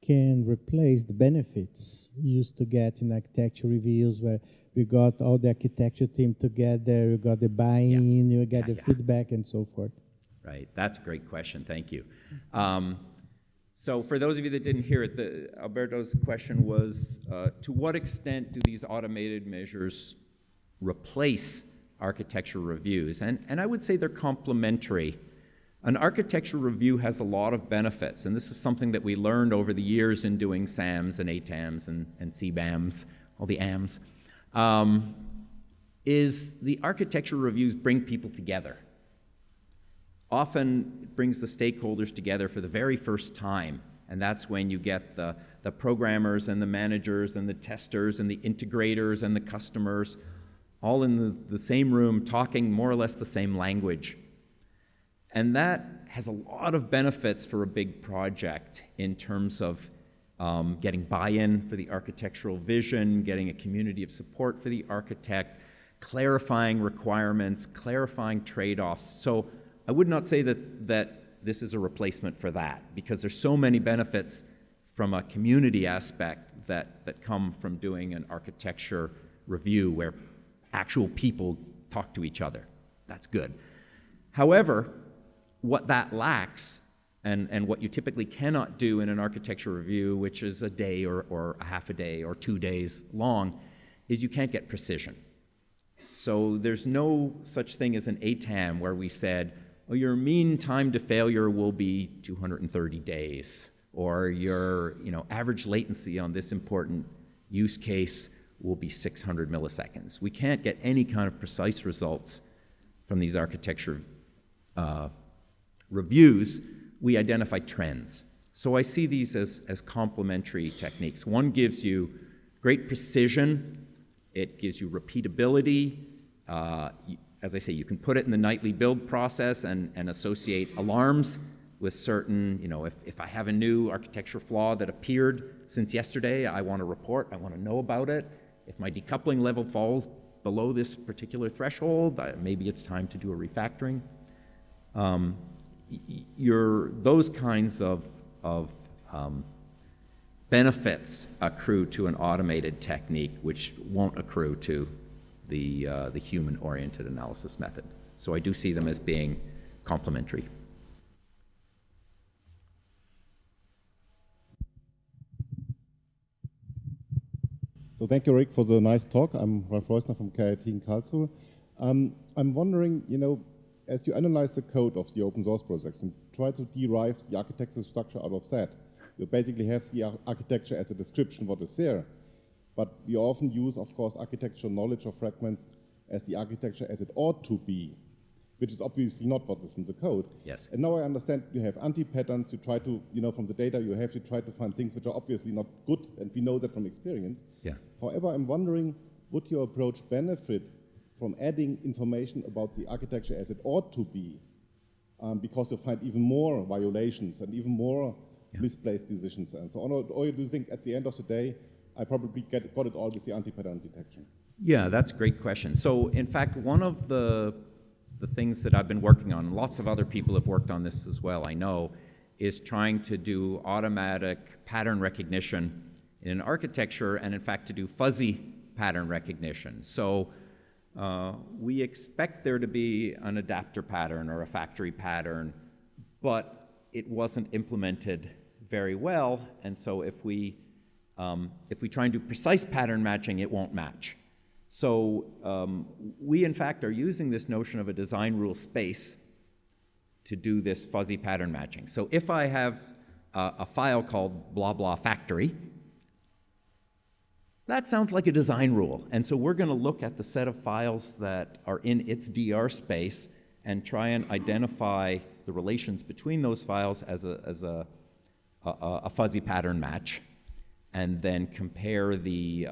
can replace the benefits you used to get in architecture reviews, where we got all the architecture team together, we got the buy-in, you get the feedback and so forth? Right, that's a great question, thank you. So for those of you that didn't hear it, Alberto's question was, to what extent do these automated measures replace architecture reviews? And I would say they're complementary. An architecture review has a lot of benefits, and this is something that we learned over the years in doing SAMs and ATAMs and CBAMs, all the AMs, is the architecture reviews bring people together. Often it brings the stakeholders together for the very first time, and that's when you get the programmers and the managers and the testers and the integrators and the customers all in the same room talking more or less the same language. And that has a lot of benefits for a big project in terms of getting buy-in for the architectural vision, getting a community of support for the architect, clarifying requirements, clarifying trade-offs. So I would not say that this is a replacement for that, because there's so many benefits from a community aspect that come from doing an architecture review where actual people talk to each other. That's good. However, what that lacks, and what you typically cannot do in an architecture review, which is a day or a half a day or 2 days long, is you can't get precision. So there's no such thing as an ATAM where we said, oh, your mean time to failure will be 230 days, or your average latency on this important use case will be 600 milliseconds. We can't get any kind of precise results from these architecture reviews. We identify trends. So I see these as complementary techniques. One gives you great precision. It gives you repeatability. As I say, you can put it in the nightly build process and associate alarms with certain, if I have a new architecture flaw that appeared since yesterday, I want to report, I want to know about it. If my decoupling level falls below this particular threshold, maybe it's time to do a refactoring. Those kinds of benefits accrue to an automated technique, which won't accrue to the human-oriented analysis method. So I do see them as being complementary. So thank you, Rick, for the nice talk. I'm Ralf Reusner from KIT in Karlsruhe. I'm wondering, as you analyze the code of the open source project and try to derive the architectural structure out of that, you basically have the architecture as a description of what is there. But we often use, of course, architectural knowledge of fragments as the architecture as it ought to be, which is obviously not what is in the code. Yes. And now I understand you have anti-patterns, you try to, from the data you have, you try to find things which are obviously not good, and we know that from experience. Yeah. However, I'm wondering, would your approach benefit from adding information about the architecture as it ought to be, because you find even more violations and even more misplaced decisions and so on? Or do you think at the end of the day, I probably got it all with the anti-pattern detection? Yeah, that's a great question. So in fact, one of the things that I've been working on, and lots of other people have worked on this as well, I know, is trying to do automatic pattern recognition in an architecture, and in fact to do fuzzy pattern recognition. So we expect there to be an adapter pattern or a factory pattern, but it wasn't implemented very well, and so if we try and do precise pattern matching, it won't match. So we, in fact, are using this notion of a design rule space to do this fuzzy pattern matching. So if I have a file called blah blah factory, that sounds like a design rule. And so we're going to look at the set of files that are in its DR space and try and identify the relations between those files as a fuzzy pattern match, and then compare the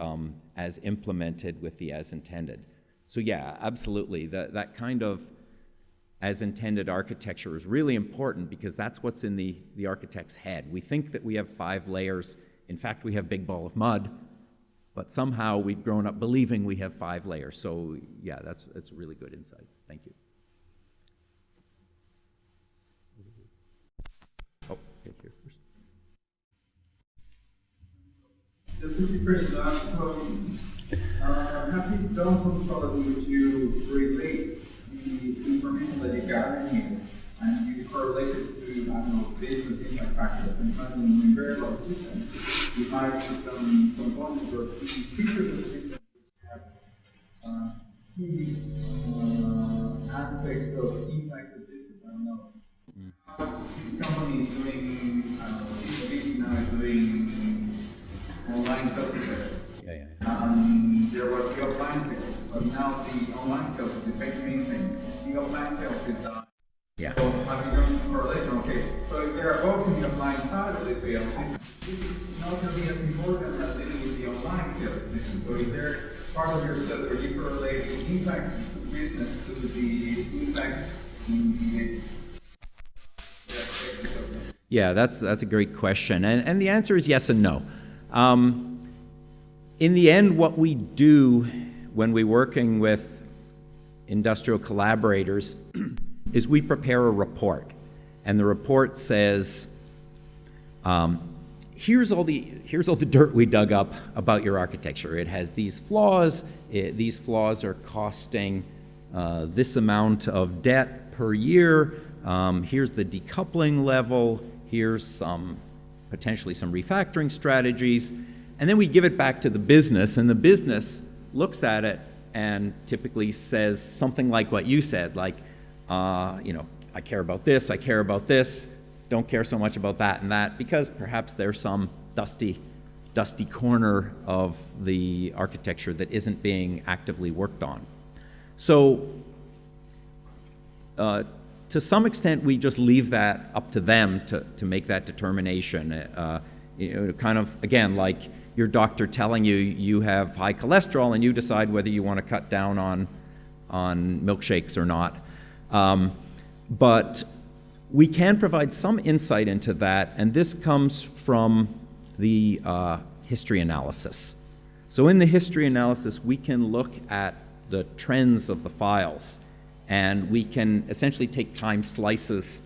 as implemented with the as intended. So yeah, absolutely, that kind of as intended architecture is really important, because that's what's in the architect's head. We think that we have 5 layers. In fact, we have big ball of mud, but somehow we've grown up believing we have 5 layers. So yeah, that's a really good insight. Thank you. Oh, okay, here first. Just a quick question. Have you done some sort of to relate the information that you gather here and you correlate it to, I don't know, business impact factors? And in very large systems, you might have some components or features of the system have key aspects of impact of business. I don't know. This company is doing, I don't know, this now is doing online software. There was the offline sales, but now the online sales is the main thing. The offline sales is done. Yeah. So have you done correlation? Okay. So if there are both in the offline side of the sales, this is not going to be as important as dealing with the online sales. So is there part of your sales where you correlate the impact to the business to the impact in the Yeah, that's a great question, and the answer is yes and no. In the end, what we do when we're working with industrial collaborators is we prepare a report, and the report says, here's all the dirt we dug up about your architecture. It has these flaws. These flaws are costing this amount of debt per year. Here's the decoupling level. Here's potentially some refactoring strategies. And then we give it back to the business, and the business looks at it and typically says something like what you said, like, you know, I care about this, don't care so much about that and that, because perhaps there's some dusty corner of the architecture that isn't being actively worked on. So to some extent, we just leave that up to them to make that determination. You know, kind of, again, like your doctor telling you you have high cholesterol and you decide whether you want to cut down on milkshakes or not. But we can provide some insight into that, and this comes from the history analysis. So in the history analysis, we can look at the trends of the files, and we can essentially take time slices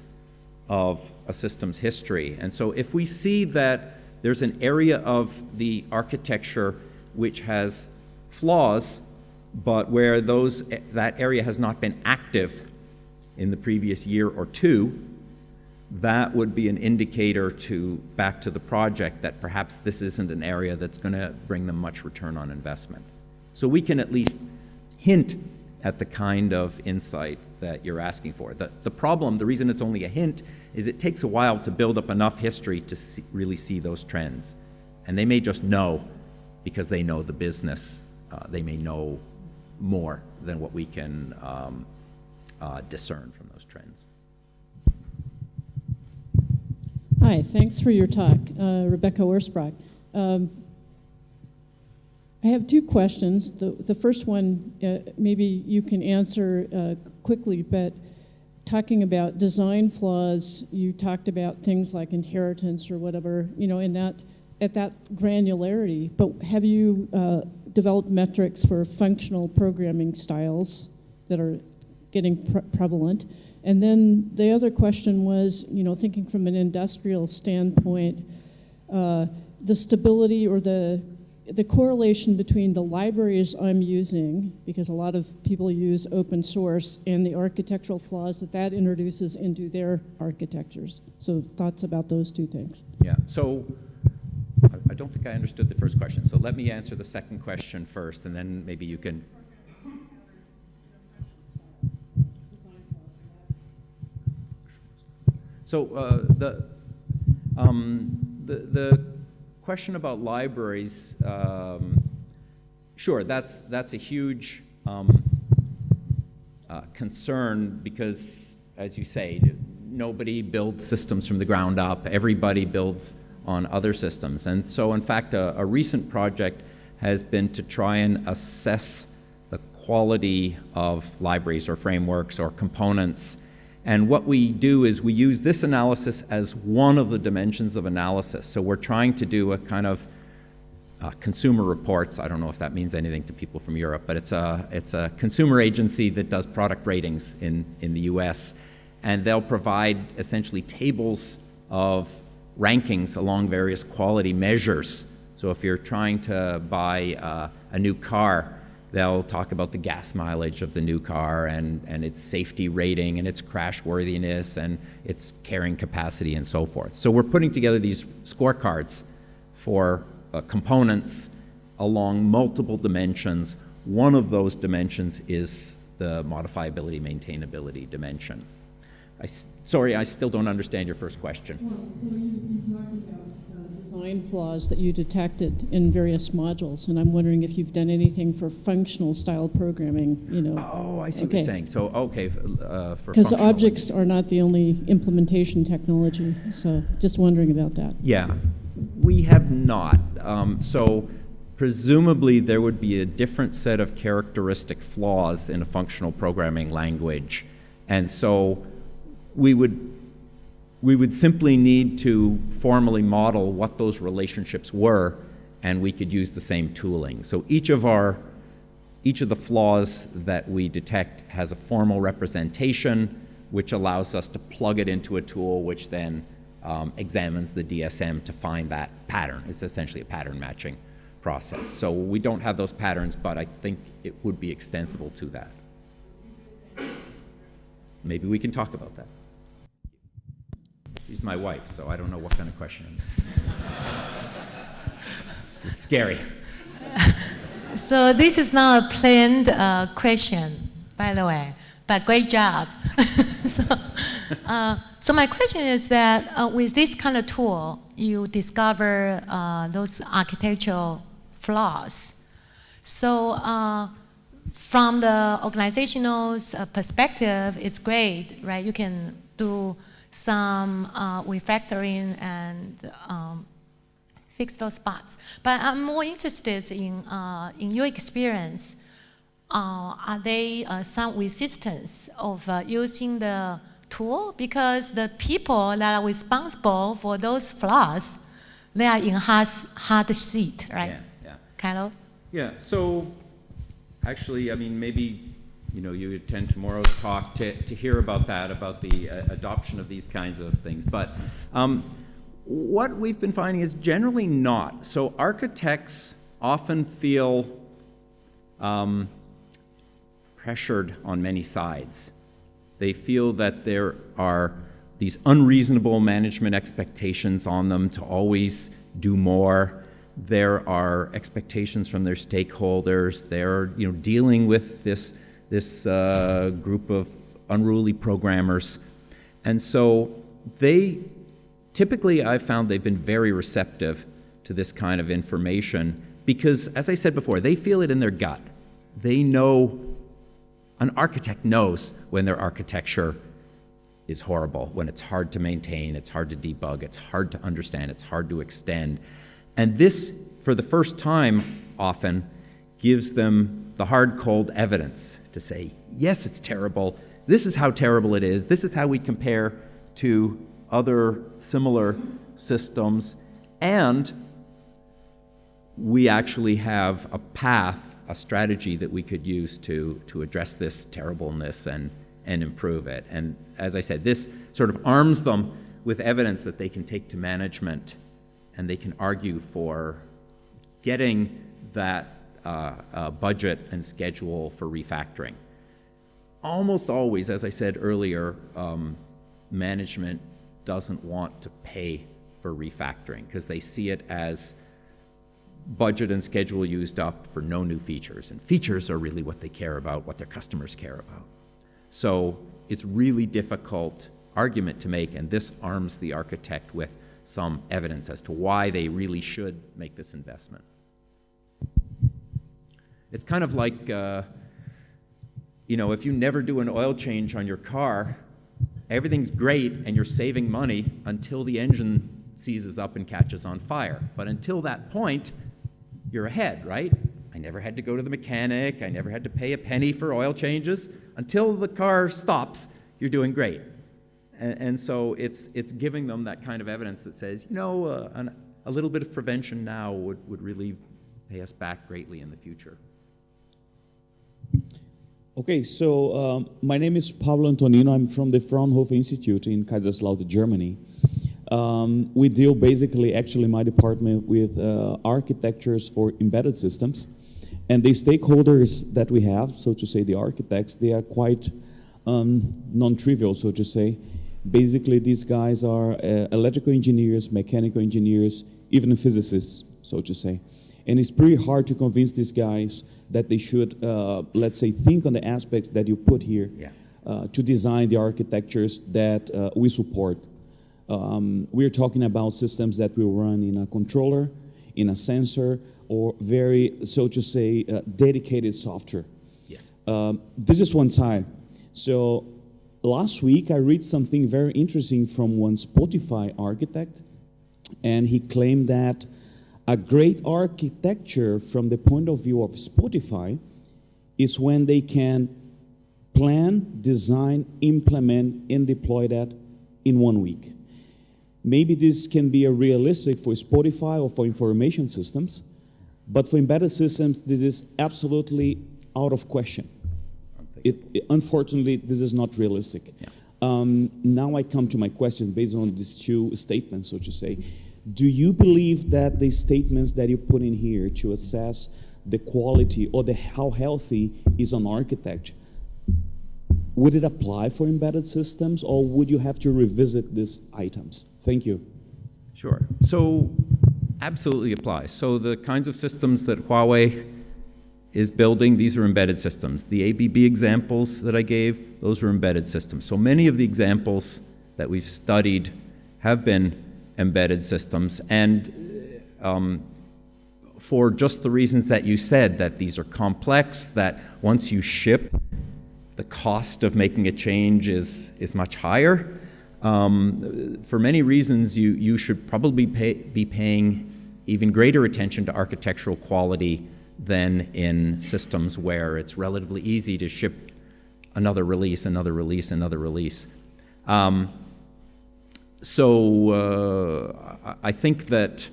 of a system's history. And so if we see that there's an area of the architecture which has flaws, but where that area has not been active in the previous year or two, that would be an indicator back to the project that perhaps this isn't an area that's going to bring them much return on investment. So we can at least hint at the kind of insight that you're asking for. The problem, the reason it's only a hint, is it takes a while to build up enough history to really see those trends. And they may just know because they know the business. They may know more than what we can discern from those trends. Hi, thanks for your talk. Rebecca Orsbrock. I have two questions. The first one, maybe you can answer quickly, but talking about design flaws, you talked about things like inheritance or whatever, you know, at that granularity, but have you developed metrics for functional programming styles that are getting prevalent? And then the other question was, you know, thinking from an industrial standpoint, the stability or the correlation between the libraries I'm using, because a lot of people use open source, and the architectural flaws that introduces into their architectures. So thoughts about those two things. Yeah, so I don't think I understood the first question. So let me answer the second question first, and then maybe you can. So the question about libraries, sure, that's a huge concern because, as you say, nobody builds systems from the ground up. Everybody builds on other systems. And so, in fact, a recent project has been to try and assess the quality of libraries or frameworks or components. And what we do is we use this analysis as one of the dimensions of analysis. So we're trying to do a kind of consumer reports. I don't know if that means anything to people from Europe, but it's a consumer agency that does product ratings in the US. And they'll provide essentially tables of rankings along various quality measures. So if you're trying to buy a new car, they'll talk about the gas mileage of the new car and its safety rating and its crash worthiness and its carrying capacity and so forth. So we're putting together these scorecards for components along multiple dimensions. One of those dimensions is the modifiability, maintainability dimension. Sorry, I still don't understand your first question. Well, so you talked about design flaws that you detected in various modules, and I'm wondering if you've done anything for functional style programming, you know. Oh, I see what you're saying. So, okay, for because objects are not the only implementation technology, so just wondering about that. Yeah, we have not. So presumably there would be a different set of characteristic flaws in a functional programming language. And so we would simply need to formally model what those relationships were, and we could use the same tooling. So each of the flaws that we detect has a formal representation, which allows us to plug it into a tool, which then examines the DSM to find that pattern. It's essentially a pattern matching process. So we don't have those patterns, but I think it would be extensible to that. Maybe we can talk about that. She's my wife, so I don't know what kind of question. It's just scary. So this is not a planned question, by the way, but great job. So my question is that with this kind of tool, you discover those architectural flaws. So from the organizational perspective, it's great, right? You can do some refactoring and fix those spots. But I'm more interested in your experience. Are there some resistance of using the tool? Because the people that are responsible for those flaws, they are in hard seat, right? Yeah. Kind of? Yeah, so actually, I mean, maybe you attend tomorrow's talk to hear about that, about the adoption of these kinds of things. But what we've been finding is generally not. So architects often feel pressured on many sides. They feel that there are these unreasonable management expectations on them to always do more. There are expectations from their stakeholders. They're dealing with this group of unruly programmers. And so they, typically I've found they've been very receptive to this kind of information because, as I said before, they feel it in their gut. They know, an architect knows when their architecture is horrible, when it's hard to maintain, it's hard to debug, it's hard to understand, it's hard to extend. And this, for the first time, often gives them the hard, cold evidence to say, yes, it's terrible, this is how terrible it is, this is how we compare to other similar systems, and we actually have a path, a strategy that we could use to address this terribleness and improve it. And as I said, this sort of arms them with evidence that they can take to management, and they can argue for getting that budget and schedule for refactoring. Almost always, as I said earlier, management doesn't want to pay for refactoring because they see it as budget and schedule used up for no new features. And features are really what they care about, what their customers care about. So it's really difficult argument to make, and this arms the architect with some evidence as to why they really should make this investment. It's kind of like, you know, if you never do an oil change on your car, everything's great and you're saving money until the engine seizes up and catches on fire. But until that point, you're ahead, right? I never had to go to the mechanic. I never had to pay a penny for oil changes. Until the car stops, you're doing great. And so it's giving them that kind of evidence that says, you know, a little bit of prevention now would really pay us back greatly in the future. Okay, so my name is Pablo Antonino. I'm from the Fraunhofer Institute in Kaiserslautern, Germany. We deal basically, actually my department, with architectures for embedded systems. And the stakeholders that we have, so to say the architects, they are quite non-trivial, so to say. Basically, these guys are electrical engineers, mechanical engineers, even physicists, so to say. And it's pretty hard to convince these guys that they should, let's say, think on the aspects that you put here to design the architectures that we support. We're talking about systems that will run in a controller, in a sensor, or very, so to say, dedicated software. Yes. This is one side. So last week, I read something very interesting from one Spotify architect, and he claimed that a great architecture from the point of view of Spotify is when they can plan, design, implement, and deploy that in 1 week. Maybe this can be a realistic for Spotify or for information systems, but for embedded systems, this is absolutely out of question. Unfortunately, this is not realistic. Yeah. Now I come to my question based on these two statements, so to say. Do you believe that the statements that you put in here to assess the quality or how healthy is an architecture, would it apply for embedded systems, or would you have to revisit these items? Thank you. Sure. So absolutely applies. So the kinds of systems that Huawei is building, these are embedded systems. The ABB examples that I gave, those are embedded systems. So many of the examples that we've studied have been embedded systems, and for just the reasons that you said, that these are complex, that once you ship, the cost of making a change is much higher. For many reasons, you should probably be paying even greater attention to architectural quality than in systems where it's relatively easy to ship another release, another release, another release. So I think that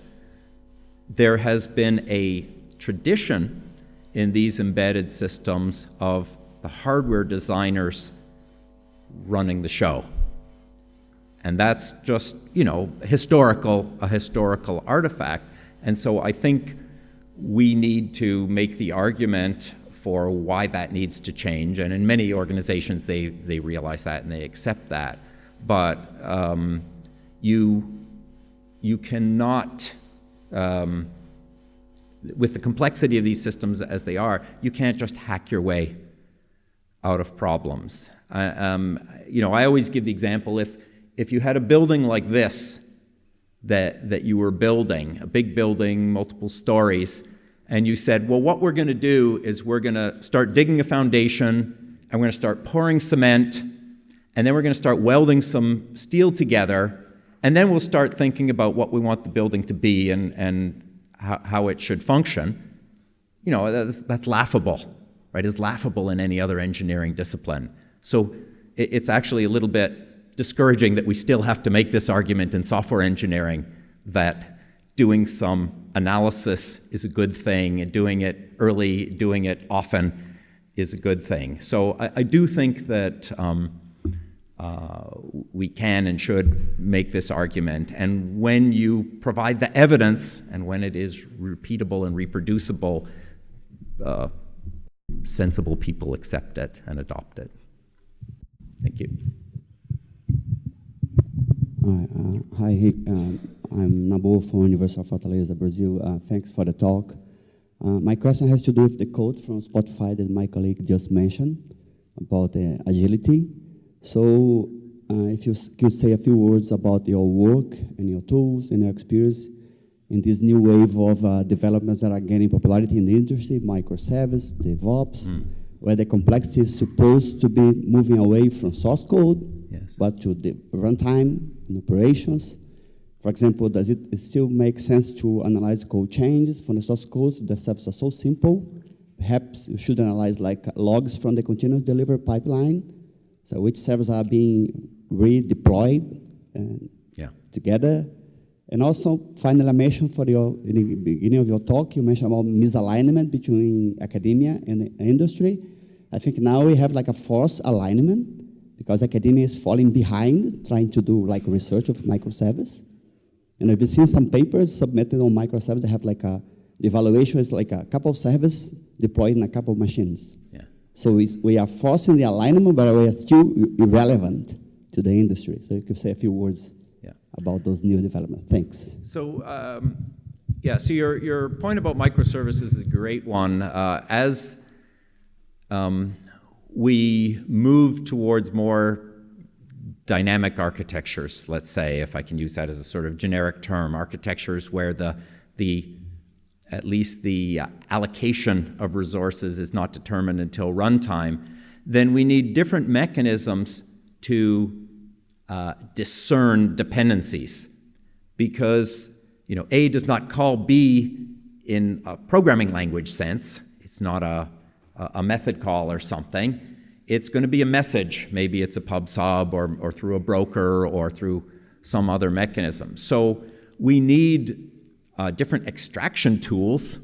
there has been a tradition in these embedded systems of the hardware designers running the show. And that's just, you know, a historical artifact. And so I think we need to make the argument for why that needs to change. And in many organizations, they realize that and they accept that. But you cannot, with the complexity of these systems as they are, you can't just hack your way out of problems. You know, I always give the example, if you had a building like this that you were building, a big building, multiple stories, and you said, well, what we're going to do is we're going to start digging a foundation, and we're going to start pouring cement, and then we're going to start welding some steel together, and then we'll start thinking about what we want the building to be and how it should function. You know, that's laughable, right? It's laughable in any other engineering discipline. So it's actually a little bit discouraging that we still have to make this argument in software engineering that doing some analysis is a good thing, and doing it early, doing it often is a good thing. So I do think that we can and should make this argument. And when you provide the evidence and when it is repeatable and reproducible, sensible people accept it and adopt it. Thank you. Hi, I'm Nabu from University of Fortaleza, Brazil. Thanks for the talk. My question has to do with the code from Spotify that my colleague just mentioned about agility. So if you could say a few words about your work and your tools and your experience in this new wave of developments that are gaining popularity in the industry, microservice, DevOps, where the complexity is supposed to be moving away from source code, yes, but to the runtime and operations. For example, does it still make sense to analyze code changes from the source code? The steps are so simple. Perhaps you should analyze like logs from the continuous delivery pipeline. So which servers are being redeployed together. And also, finally, I mentioned in the beginning of your talk, you mentioned about misalignment between academia and the industry. I think now we have like a forced alignment because academia is falling behind trying to do like research of microservice. And I've seen some papers submitted on microservice that have like the evaluation is like a couple of servers deployed in a couple of machines. Yeah. So we are forcing the alignment, but we are still irrelevant to the industry. So you could say a few words about those new developments. Thanks. So, so your point about microservices is a great one. As we move towards more dynamic architectures, let's say, if I can use that as a sort of generic term, architectures where at least the allocation of resources is not determined until runtime, then we need different mechanisms to discern dependencies, because A does not call B in a programming language sense. It's not a method call or something. It's going to be a message. Maybe it's a pub sub or through a broker or through some other mechanism. So we need different extraction tools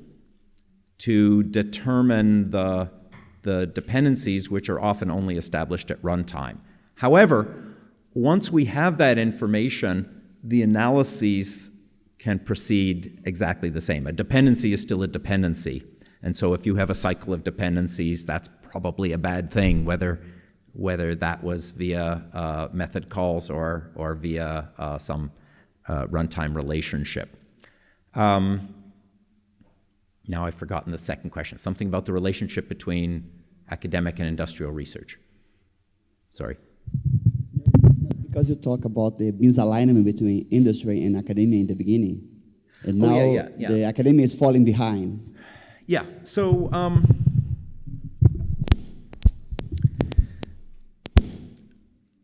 to determine the dependencies, which are often only established at runtime. However, once we have that information, the analyses can proceed exactly the same. A dependency is still a dependency. And so if you have a cycle of dependencies, that's probably a bad thing, whether that was via method calls or via some runtime relationship. Now I've forgotten the second question. Something about the relationship between academic and industrial research. Sorry. Because you talk about the misalignment between industry and academia in the beginning, and now the academia is falling behind. Yeah, so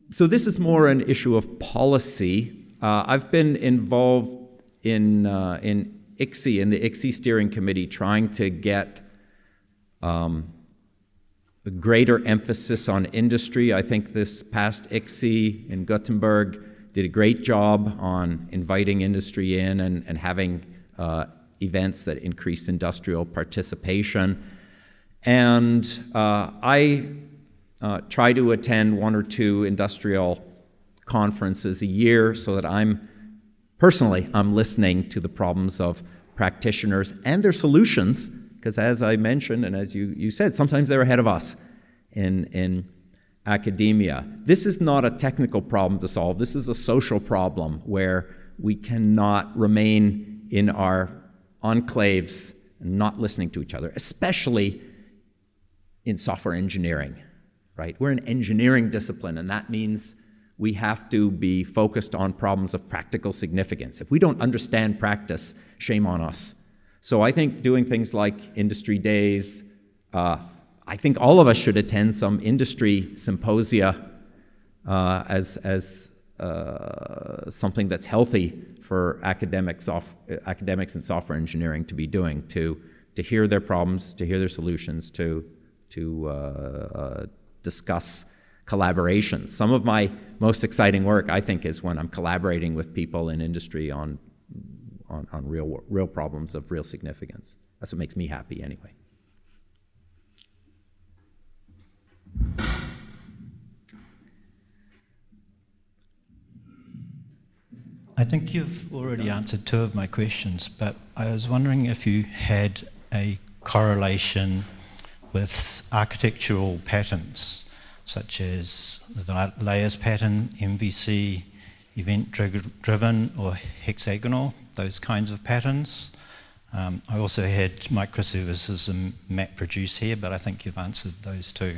so this is more an issue of policy. I've been involved in ICSI, in the ICSI steering committee, trying to get a greater emphasis on industry. I think this past ICSI in Gothenburg did a great job on inviting industry in and having events that increased industrial participation. And I try to attend 1 or 2 industrial conferences a year so that I'm listening to the problems of practitioners and their solutions, because as I mentioned, and as you said, sometimes they're ahead of us in academia. This is not a technical problem to solve. This is a social problem where we cannot remain in our enclaves and not listening to each other, especially in software engineering, right? We're an engineering discipline, and that means we have to be focused on problems of practical significance. If we don't understand practice, shame on us. So I think doing things like industry days, I think all of us should attend some industry symposia as something that's healthy for academics and software engineering to be doing, to hear their problems, to hear their solutions, to discuss collaborations. Some of my most exciting work, I think, is when I'm collaborating with people in industry on real problems of real significance. That's what makes me happy anyway. I think you've already answered 2 of my questions, but I was wondering if you had a correlation with architectural patterns, such as the layers pattern, MVC, event-driven or hexagonal, those kinds of patterns. I also had microservices and MapReduce here, but I think you've answered those 2.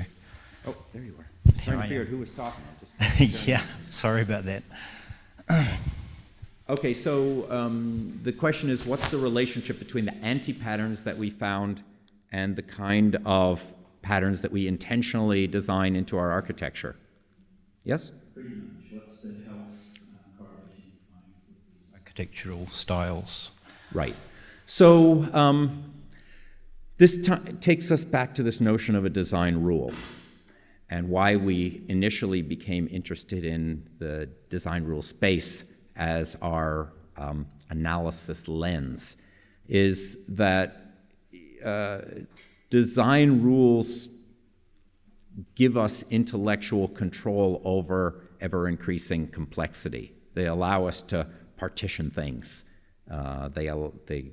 Oh, there you were. Trying to figure out who was talking. Yeah, sorry about that. Okay, so the question is, what's the relationship between the anti-patterns that we found and the kind of patterns that we intentionally design into our architecture. Yes? Pretty much. What's the health correlation with these architectural styles? Right. So this takes us back to this notion of a design rule, and why we initially became interested in the design rule space as our analysis lens, is that design rules give us intellectual control over ever-increasing complexity. They allow us to partition things. They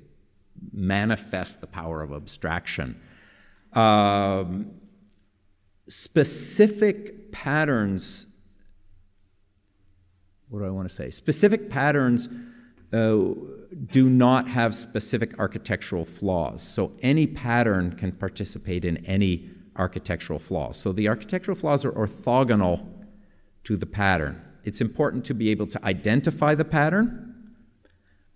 manifest the power of abstraction. Specific patterns, what do I want to say? Specific patterns do not have specific architectural flaws. So any pattern can participate in any architectural flaws. So the architectural flaws are orthogonal to the pattern. It's important to be able to identify the pattern,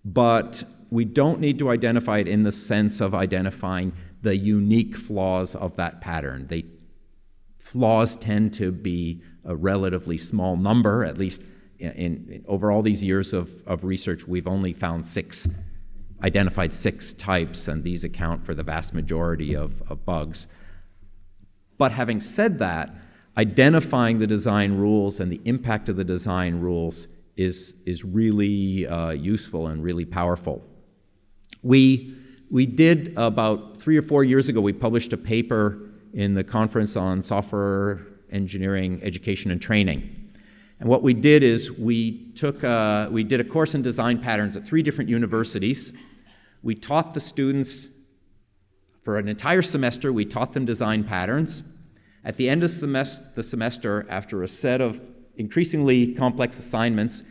but we don't need to identify it in the sense of identifying the unique flaws of that pattern. Flaws tend to be a relatively small number, at least over all these years of research. We've only identified 6 types, and these account for the vast majority of bugs. But having said that, identifying the design rules and the impact of the design rules is really useful and really powerful. We did, about 3 or 4 years ago, we published a paper in the Conference on Software Engineering Education and Training. And what we did is we did a course in design patterns at 3 different universities. We taught the students, for an entire semester, we taught them design patterns. At the end of the semester, after a set of increasingly complex assignments,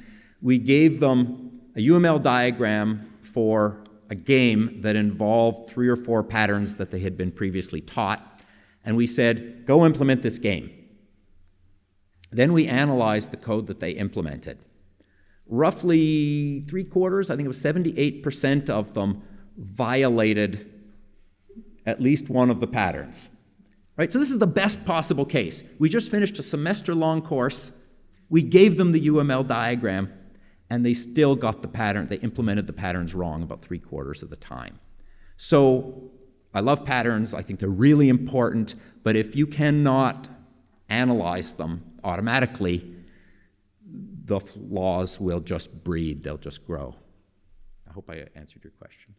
we gave them a UML diagram for a game that involved 3 or 4 patterns that they had been previously taught. And we said, go implement this game. Then we analyzed the code that they implemented. Roughly 3/4, I think it was 78% of them violated at least one of the patterns. Right? So this is the best possible case. We just finished a semester-long course. We gave them the UML diagram, and they still got the pattern. They implemented the patterns wrong about 3/4 of the time. So I love patterns. I think they're really important. But if you cannot analyze them automatically, the flaws will just breed. They'll just grow. I hope I answered your question.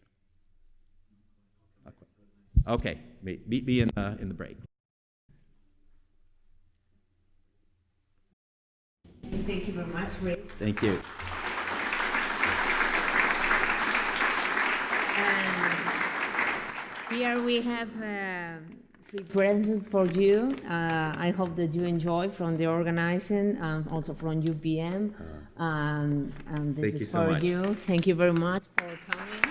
Okay, meet me in the break. Thank you very much, Rick. Thank you. Here we have 3 presents for you. I hope that you enjoy from the organizing, also from UPM. And this is for you. Thank you very much for coming.